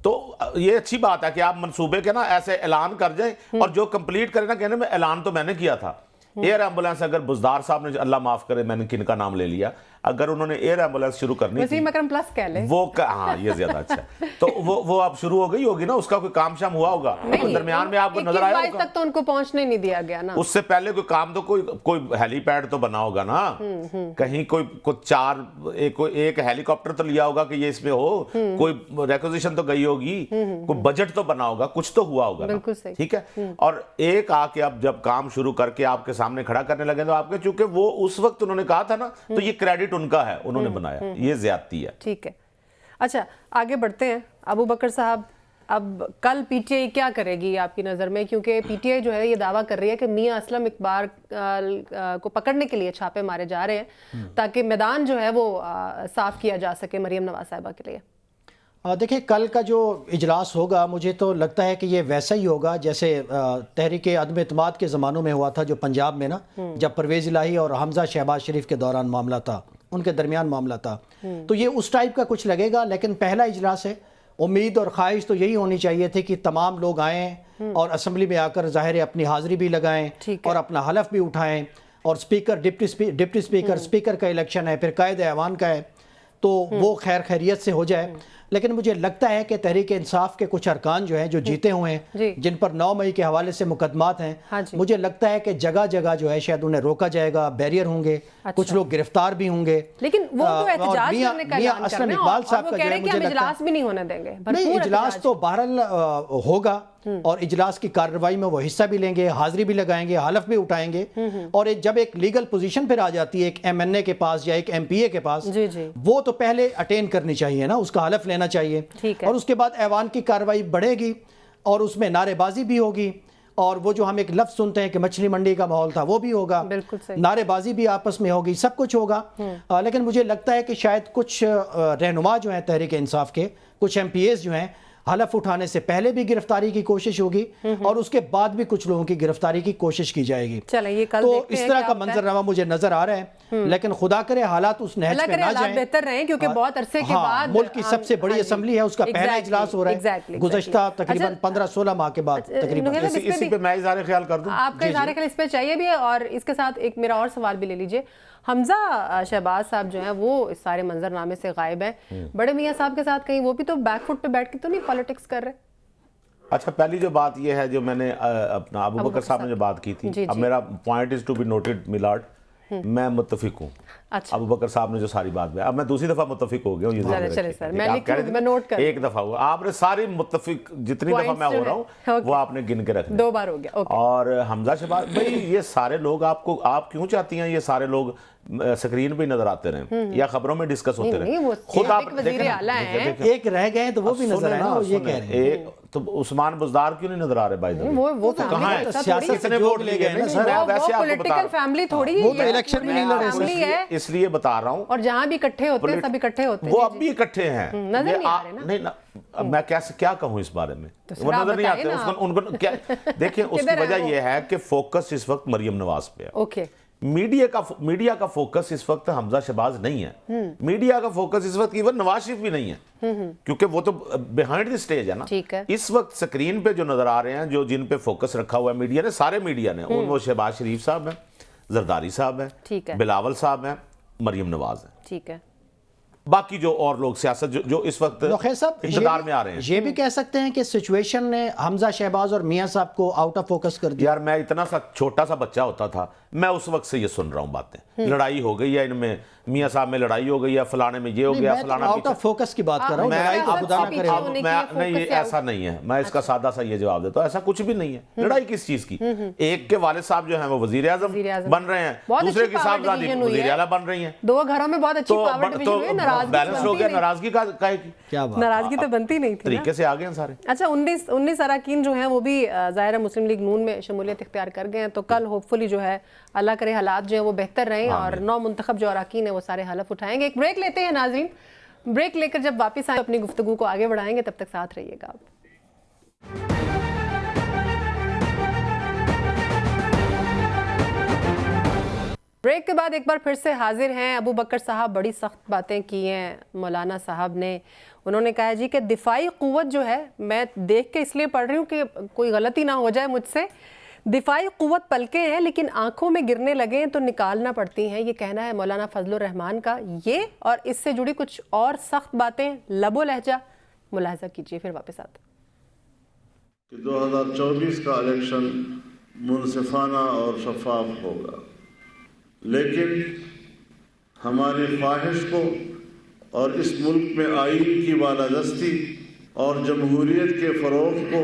تو یہ اچھی بات ہے کہ آپ منصوبے کے نا ایسے اعلان کر جائیں، اور جو کمپلیٹ کریں نا، کہنے میں اعلان تو میں نے کیا تھا۔ ایئر ایمبولینس اگر بزدار صاحب نے، اللہ معاف کرے میں نے کن کا نام لے لیا، اگر انہوں نے ایئر ایمبولینس شروع کرنی تھی، وسیم اکرم پلس کہہ لیں وہ، ہاں یہ زیادہ اچھا ہے، تو وہ اب شروع ہو گئی ہوگی نا، اس کا کوئی کام شام ہوا ہوگا درمیان میں، آپ کو نظر آیا ہوگا؟ تک تو ان کو پہنچنے نہیں دیا گیا نا، اس سے پہلے کوئی کام تو کوئی ہیلی پیڈ تو بنا ہوگا نا، کہیں کوئی ایک ہیلی کاپٹر تو لیا ہوگا کہ یہ اس میں ہو، کوئی ریکوزیشن تو گئی ہوگی، کوئی بجٹ تو بنا ہوگا، کچھ تو ہوا ہوگا، ٹھیک ہے؟ اور ایک آ کے اب جب کام شروع کر کے آپ کے سامنے کھڑا کرنے لگے تو آپ کے، چونکہ وہ اس وقت انہوں نے کہا تھا نا، تو یہ کریڈٹ ان کا ہے، انہوں نے بنایا، یہ زیادتی ہے۔ ٹھیک ہے، اچھا آگے بڑھتے ہیں۔ ابو بکر صاحب، اب کل پی ٹی آئی کیا کرے گی آپ کی نظر میں؟ کیونکہ پی ٹی آئی جو ہے یہ دعویٰ کر رہی ہے کہ میاں اسلم اقبال کو پکڑنے کے لیے چھاپے مارے جا رہے ہیں تاکہ میدان جو ہے وہ صاف کیا جا سکے مریم نواز صاحبہ کے لیے۔ دیکھیں کل کا جو اجلاس ہوگا مجھے تو لگتا ہے کہ یہ ویسا ہی ہوگا جیسے تحریک عدم اعتماد کے زمانوں میں ہوا تھا، جو پنجاب میں نا، جب پرویز الہی اور حمزہ شہباز شریف کے دوران معاملہ تھا، ان کے درمیان معاملہ تھا، تو یہ اس ٹائپ کا کچھ لگے گا۔ لیکن پہلا اجلاس ہے، امید اور خواہش تو یہی ہونی چاہیے تھی کہ تمام لوگ آئیں اور اسمبلی میں آ کر ظاہر اپنی حاضری بھی لگائیں اور اپنا حلف بھی اٹھائیں، اور اسپیکر، ڈپٹی اسپیکر کا الیکشن ہے، پھر قائد ایوان کا ہے، تو وہ خیر خیریت سے ہو جائے۔ لیکن مجھے لگتا ہے کہ تحریک انصاف کے کچھ ارکان جو ہیں جو جیتے ہوئے ہیں جن پر 9 مئی کے حوالے سے مقدمات ہیں، مجھے لگتا ہے کہ جگہ جگہ جو ہے شاید انہیں روکا جائے گا، بیریئر ہوں گے، کچھ لوگ گرفتار بھی ہوں گے. لیکن وہ تو احتجاج کرنے کا اعلان کر رہے ہیں اور وہ کہہ رہے ہیں کہ ہم اجلاس بھی نہیں ہونے دیں گے. نہیں، اجلاس تو بہرحال ہوگا اور اجلاس کی کارروائی میں وہ حصہ بھی لیں گے، حاضری بھی لگائیں گے، حلف بھی اٹھائیں گے. اور جب ایک لیگل پوزیشن پھر آ جاتی ہے ایک ایم این اے کے پاس یا ایک ایم پی اے کے پاس، وہ تو پہلے اٹین کرنی چاہیے نا، اس کا حلف لینا چاہیے. اور اس کے بعد ایوان کی کارروائی بڑھے گی اور اس میں نعرے بازی بھی ہوگی، اور وہ جو ہم ایک لفظ سنتے ہیں کہ مچھلی منڈی کا ماحول تھا وہ بھی ہوگا، نعرے بازی بھی آپس میں ہوگی، سب کچھ ہوگا. لیکن مجھے لگتا ہے کہ شاید کچھ رہنما جو ہیں تحریک انصاف کے، کچھ ایم پی ایز جو ہیں، حلف اٹھانے سے پہلے بھی گرفتاری کی کوشش ہوگی اور اس کے بعد بھی کچھ لوگوں کی گرفتاری کی کوشش کی جائے گی. تو اس طرح کا منظرنامہ مجھے نظر آ رہا ہے. لیکن خدا کرے حالات اس نہج پہ نہ جائیں، بہتر رہیں، کیونکہ بہت عرصے کے بعد ملک کی سب سے بڑی اسمبلی ہے، اس کا پہلا اجلاس ہو رہا ہے گزشتہ تقریباً 15-16 ماہ کے بعد تقریباً. اسی پہ میں اظہار خیال کر دوں، آپ کا اظہار خیال اس پہ چاہیے بھی. اور اس کے ساتھ ایک میرا اور سوال بھی لے لیجئے. حمزہ شہباز صاحب جو ہیں وہ اس سارے منظرنامے سے غائب ہیں. بڑے میاں صاحب کے ساتھ کہیں وہ بھی تو بیک فٹ پہ بیٹھ کے تو نہیں پالیٹکس کر رہے؟ اچھا، پہلی جو بات یہ ہے جو میں نے اپنا ابو بکر صاحب نے جو بات کی تھی، اب میرا point is to be noted my lord, میں متفق ہوں ابو بکر صاحب نے جو ساری بات میں. اب میں دوسری دفعہ متفق ہو گیا ہوں، ایک دفعہ ہوا، آپ نے ساری متفق جتنی دفعہ میں ہو رہا ہوں وہ آپ نے گن کے رکھنا، 2 بار ہو گیا. اور حمزہ شہباز بھائی، یہ سارے لوگ آپ کیوں چاہتی ہیں یہ سارے لوگ سکرین پہ نظر آتے رہے یا خبروں میں ڈسکس ہوتے رہے؟ خود آپ ایک رہ گئے تو وہ بھی نظر آئے نا، یہ کہہ رہے ہیں. تو عثمان بزدار کیوں نہیں نظر آ رہے بھائی؟ وہ کہاں ہے؟ سیاست سے ووٹ لے گئے نا سر، وہ پولیٹیکل فیملی تھوڑی ہے، وہ تو الیکشن بھی نہیں لڑے، اس لیے بتا رہا ہوں. اور جہاں بھی اکٹھے ہوتے ہیں سب اکٹھے ہوتے ہیں، وہ اب بھی اکٹھے ہیں، نظر نہیں آ رہے نا. نہیں، میں کیا کہوں اس بارے میں، وہ نظر نہیں آتے ان کو. دیکھیں اس کی وجہ یہ ہے کہ فوکس اس وقت مریم نواز پہ ہے. اوکے، میڈیا کا فوکس اس وقت حمزہ شہباز نہیں ہے، میڈیا کا فوکس اس وقت ایون نواز شریف بھی نہیں ہے، کیونکہ وہ تو بیہائنڈ دی سٹیج ہے نا. اس وقت سکرین پہ جو نظر آ رہے ہیں، جو جن پہ فوکس رکھا ہوا ہے میڈیا نے، سارے میڈیا نے، وہ شہباز شریف صاحب ہیں، زرداری صاحب ہیں، بلاول صاحب ہیں، مریم نواز ہیں. ٹھیک ہے. باقی جو اور لوگ سیاست جو اس وقت اقتدار میں آ رہے ہیں، یہ بھی کہہ سکتے ہیں کہ سچویشن نے حمزہ شہباز اور میاں صاحب کو آؤٹ آف فوکس کر دیا. یار میں اتنا سا چھوٹا سا بچہ ہوتا تھا، میں اس وقت سے یہ سن رہا ہوں باتیں، لڑائی ہو گئی ہے ان میں، میاں صاحب میں لڑائی ہو گئی ہے، فلانے میں یہ ہو گیا، فلانا آؤٹ آف فوکس کی بات کر رہا ہوں. نہیں، ایسا نہیں ہے. میں اس کا سادہ سا یہ جواب دیتا ہوں، ایسا کچھ بھی نہیں ہے. لڑائی کس چیز کی؟ ایک کے والد صاحب جو ہیں وہ وزیر اعظم بن رہے ہیں، دوسرے کی صاحبزادی وزیر اعلیٰ بن رہی ہیں. 2 گھروں میں بہت اچھی پاور ڈویژن ہوئی، بیلنس ہو گیا. ناراضگی ناراضگی تو بنتی نہیں تھی، طریقے سے آ گئے ہیں سارے. اچھا، 19 اراکین جو ہیں وہ بھی ظاہر مسلم لیگ نون میں شمولیت اختیار کر گئے ہیں. تو کل ہوپ فلی جو ہے اللہ کرے حالات جو ہیں وہ بہتر رہیں اور 9 منتخب جو اراکین ہیں وہ سارے حلف اٹھائیں گے. ایک بریک لیتے ہیں ناظرین، بریک لے کر جب واپس آئیں اپنی گفتگو کو آگے بڑھائیں گے، تب تک ساتھ رہیے گا آپ. بریک کے بعد ایک بار پھر سے حاضر ہیں ابو بکر صاحب. بڑی سخت باتیں کی ہیں مولانا صاحب نے. انہوں نے کہا جی کہ دفاعی قوت جو ہے، میں دیکھ کے اس لیے پڑھ رہی ہوں کہ کوئی غلطی نہ ہو جائے مجھ سے، دفاعی قوت پلکیں ہیں لیکن آنکھوں میں گرنے لگیں تو نکالنا پڑتی ہیں. یہ کہنا ہے مولانا فضل الرحمان کا. یہ اور اس سے جڑی کچھ اور سخت باتیں لب و لہجہ ملاحظہ کیجئے، پھر واپس آتے. 2024 کا الیکشن منصفانہ اور شفاف ہوگا، لیکن ہماری خواہش کو اور اس ملک میں آئین کی بالادستی اور جمہوریت کے فروغ کو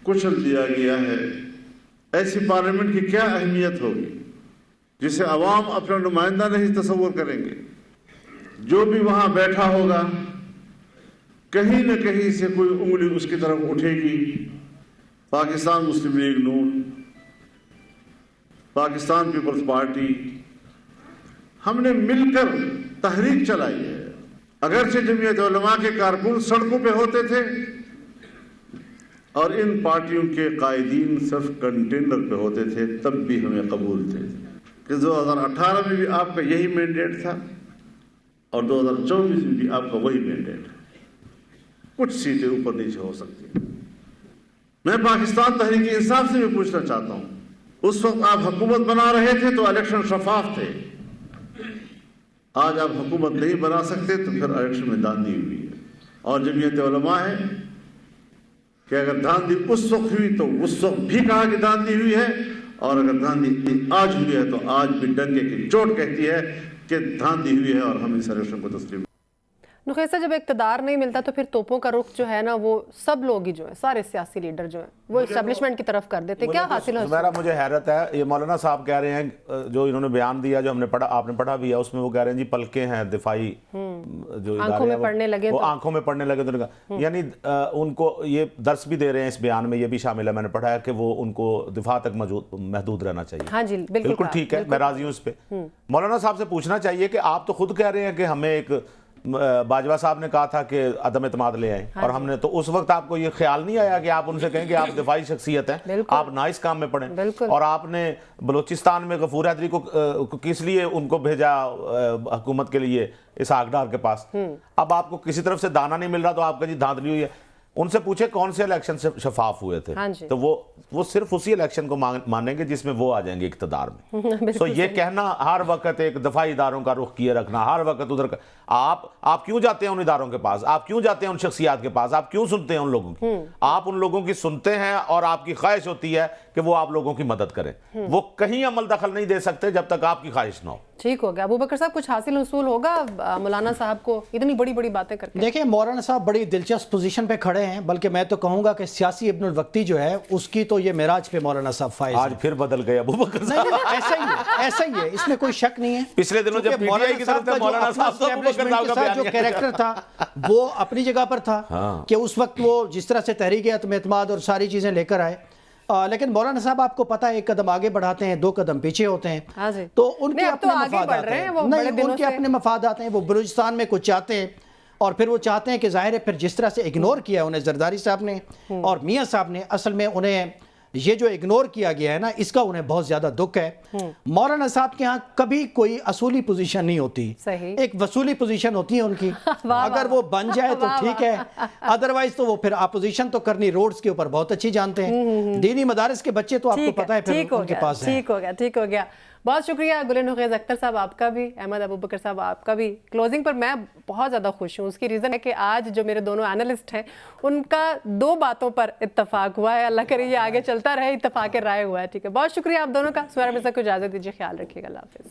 کچل دیا گیا ہے. ایسی پارلیمنٹ کی کیا اہمیت ہوگی جسے عوام اپنا نمائندہ نہیں تصور کریں گے؟ جو بھی وہاں بیٹھا ہوگا کہیں نہ کہیں سے کوئی انگلی اس کی طرف اٹھے گی. پاکستان مسلم لیگ نون، پاکستان پیپلز پارٹی، ہم نے مل کر تحریک چلائی ہے. اگرچہ جمعیت علماء کے کارکن سڑکوں پہ ہوتے تھے اور ان پارٹیوں کے قائدین صرف کنٹینر پہ ہوتے تھے، تب بھی ہمیں قبول تھے کہ 2018 میں بھی آپ کا یہی مینڈیٹ تھا اور 2024 میں بھی آپ کا وہی مینڈیٹ ہے. کچھ سیٹیں اوپر نیچے ہو سکتی. میں پاکستان تحریک انصاف سے بھی پوچھنا چاہتا ہوں، اس وقت آپ حکومت بنا رہے تھے تو الیکشن شفاف تھے. آج آپ حکومت نہیں بنا سکتے تو پھر الیکشن میں داندھی ہوئی ہے. اور جمعیت علماء ہے کہ اگر دھاندلی اس وقت ہوئی تو اس وقت بھی کہا کہ دھاندلی ہوئی ہے، اور اگر دھاندلی آج ہوئی ہے تو آج بھی ڈنکے کی چوٹ کہتی ہے کہ دھاندلی ہوئی ہے، اور ہم اس ریزولوشن کو تسلیم۔ نخیسہ، جب اقتدار نہیں ملتا تو پھر توپوں کا رخ جو ہے نا وہ سب لوگ ہی جو ہیں، سارے سیاسی لیڈر جو ہیں وہ اسٹیبلشمنٹ کی طرف کر دیتے. کیا حاصل ہے؟ میرا مجھے حیرت ہے، یہ مولانا صاحب کہہ رہے ہیں جو انہوں نے بیان دیا، جو ہم نے پڑھا، آپ نے پڑھا بھی ہے، اس میں وہ کہہ رہے ہیں جی پلکیں ہیں دفاعی جو آنکھوں میں پڑھنے لگے، وہ آنکھوں میں پڑھنے لگے تو یعنی ان کو یہ درس بھی دے رہے ہیں اس بیان میں، یہ بھی شامل ہے، میں نے پڑھا ہے کہ وہ ان کو دفاع تک محدود رہنا چاہیے. ہاں جی بالکل ٹھیک ہے، میں راضی ہوں اس پہ. مولانا صاحب سے پوچھنا چاہیے کہ آپ تو خود کہہ رہے ہیں کہ ہمیں ایک باجوہ صاحب نے کہا تھا کہ عدم اعتماد لے آئیں، اور ہم نے تو اس وقت آپ کو یہ خیال نہیں آیا کہ آپ ان سے کہیں کہ آپ دفاعی شخصیت ہیں، آپ نہ اس کام میں پڑیں. اور آپ نے بلوچستان میں غفور حیدری کو کس لیے ان کو بھیجا حکومت کے لیے اسحاق ڈار کے پاس؟ اب آپ کو کسی طرف سے دانا نہیں مل رہا تو آپ کا جی دھاندلی ہوئی ہے. ان سے پوچھے کون سے الیکشن سے شفاف ہوئے تھے، تو وہ صرف اسی الیکشن کو مانیں گے جس میں وہ آ جائیں گے اقتدار میں. تو یہ کہنا ہر وقت ایک دفاعی اداروں کا رخ کیے رکھنا، ہر وقت ادھر آپ کیوں جاتے ہیں ان اداروں کے پاس؟ آپ کیوں جاتے ہیں ان شخصیات کے پاس؟ آپ کیوں سنتے ہیں ان لوگوں کی؟ آپ ان لوگوں کی سنتے ہیں اور آپ کی خواہش ہوتی ہے کہ وہ آپ لوگوں کی مدد کریں. وہ کہیں عمل دخل نہیں دے سکتے جب تک آپ کی خواہش نہ ہو. ٹھیک ہو گیا. ابوبکر صاحب کچھ حاصل حصول ہوگا مولانا صاحب کو اتنی بڑی بڑی باتیں کر کے؟ دیکھیں مولانا صاحب بڑی دلچسپ پوزیشن پہ کھڑے ہیں، بلکہ میں تو کہوں گا کہ سیاسی ابن الوقتی جو ہے اس کی تو یہ معراج پہ مولانا صاحب فائز ہیں. آج پھر بدل گئے ابوبکر صاحب. نہیں ایسا ہی ہے، اس میں کوئی شک نہیں ہے. پچھلے دنوں جب پی ٹی آئی کی طرف سے مولانا صاحب تو ابوبکر صاحب کا بیان جو کیریکٹر تھا وہ اپنی جگہ پر تھا کہ اس وقت وہ جس طرح سے تحریک عدم اعتماد اور ساری چیزیں لے کر آئے. لیکن مولانا صاحب آپ کو پتا ہے ایک قدم آگے بڑھاتے ہیں، 2 قدم پیچھے ہوتے ہیں. تو ان کے اپنے مفادات ہیں، ان کے اپنے مفادات ہیں. وہ بلوچستان میں کچھ چاہتے ہیں اور پھر وہ چاہتے ہیں کہ ظاہر ہے پھر جس طرح سے اگنور کیا انہیں زرداری صاحب نے اور میاں صاحب نے، اصل میں انہیں یہ جو اگنور کیا گیا ہے نا اس کا انہیں بہت زیادہ دکھ ہے. مولانا صاحب کے ہاں کبھی کوئی اصولی پوزیشن نہیں ہوتی، ایک وصولی پوزیشن ہوتی ہے ان کی. اگر وہ بن جائے تو ٹھیک ہے، ادروائز تو وہ پھر اپوزیشن تو کرنی روڈز کے اوپر بہت اچھی جانتے ہیں. دینی مدارس کے بچے تو آپ کو پتہ ہے پھر ان کے پاس ہیں. ٹھیک ہو گیا. بہت شکریہ گل نخیز اختر صاحب آپ کا بھی، احمد ابوبکر صاحب آپ کا بھی. کلوزنگ پر میں بہت زیادہ خوش ہوں. اس کی ریزن ہے کہ آج جو میرے دونوں اینالسٹ ہیں ان کا 2 باتوں پر اتفاق ہوا ہے. اللہ کرے یہ آگے چلتا رہے، اتفاق رائے ہوا ہے. ٹھیک ہے، بہت شکریہ آپ دونوں کا. سمیرا مرزا کو اجازت دیجیے، خیال رکھیے گا. اللہ حافظ.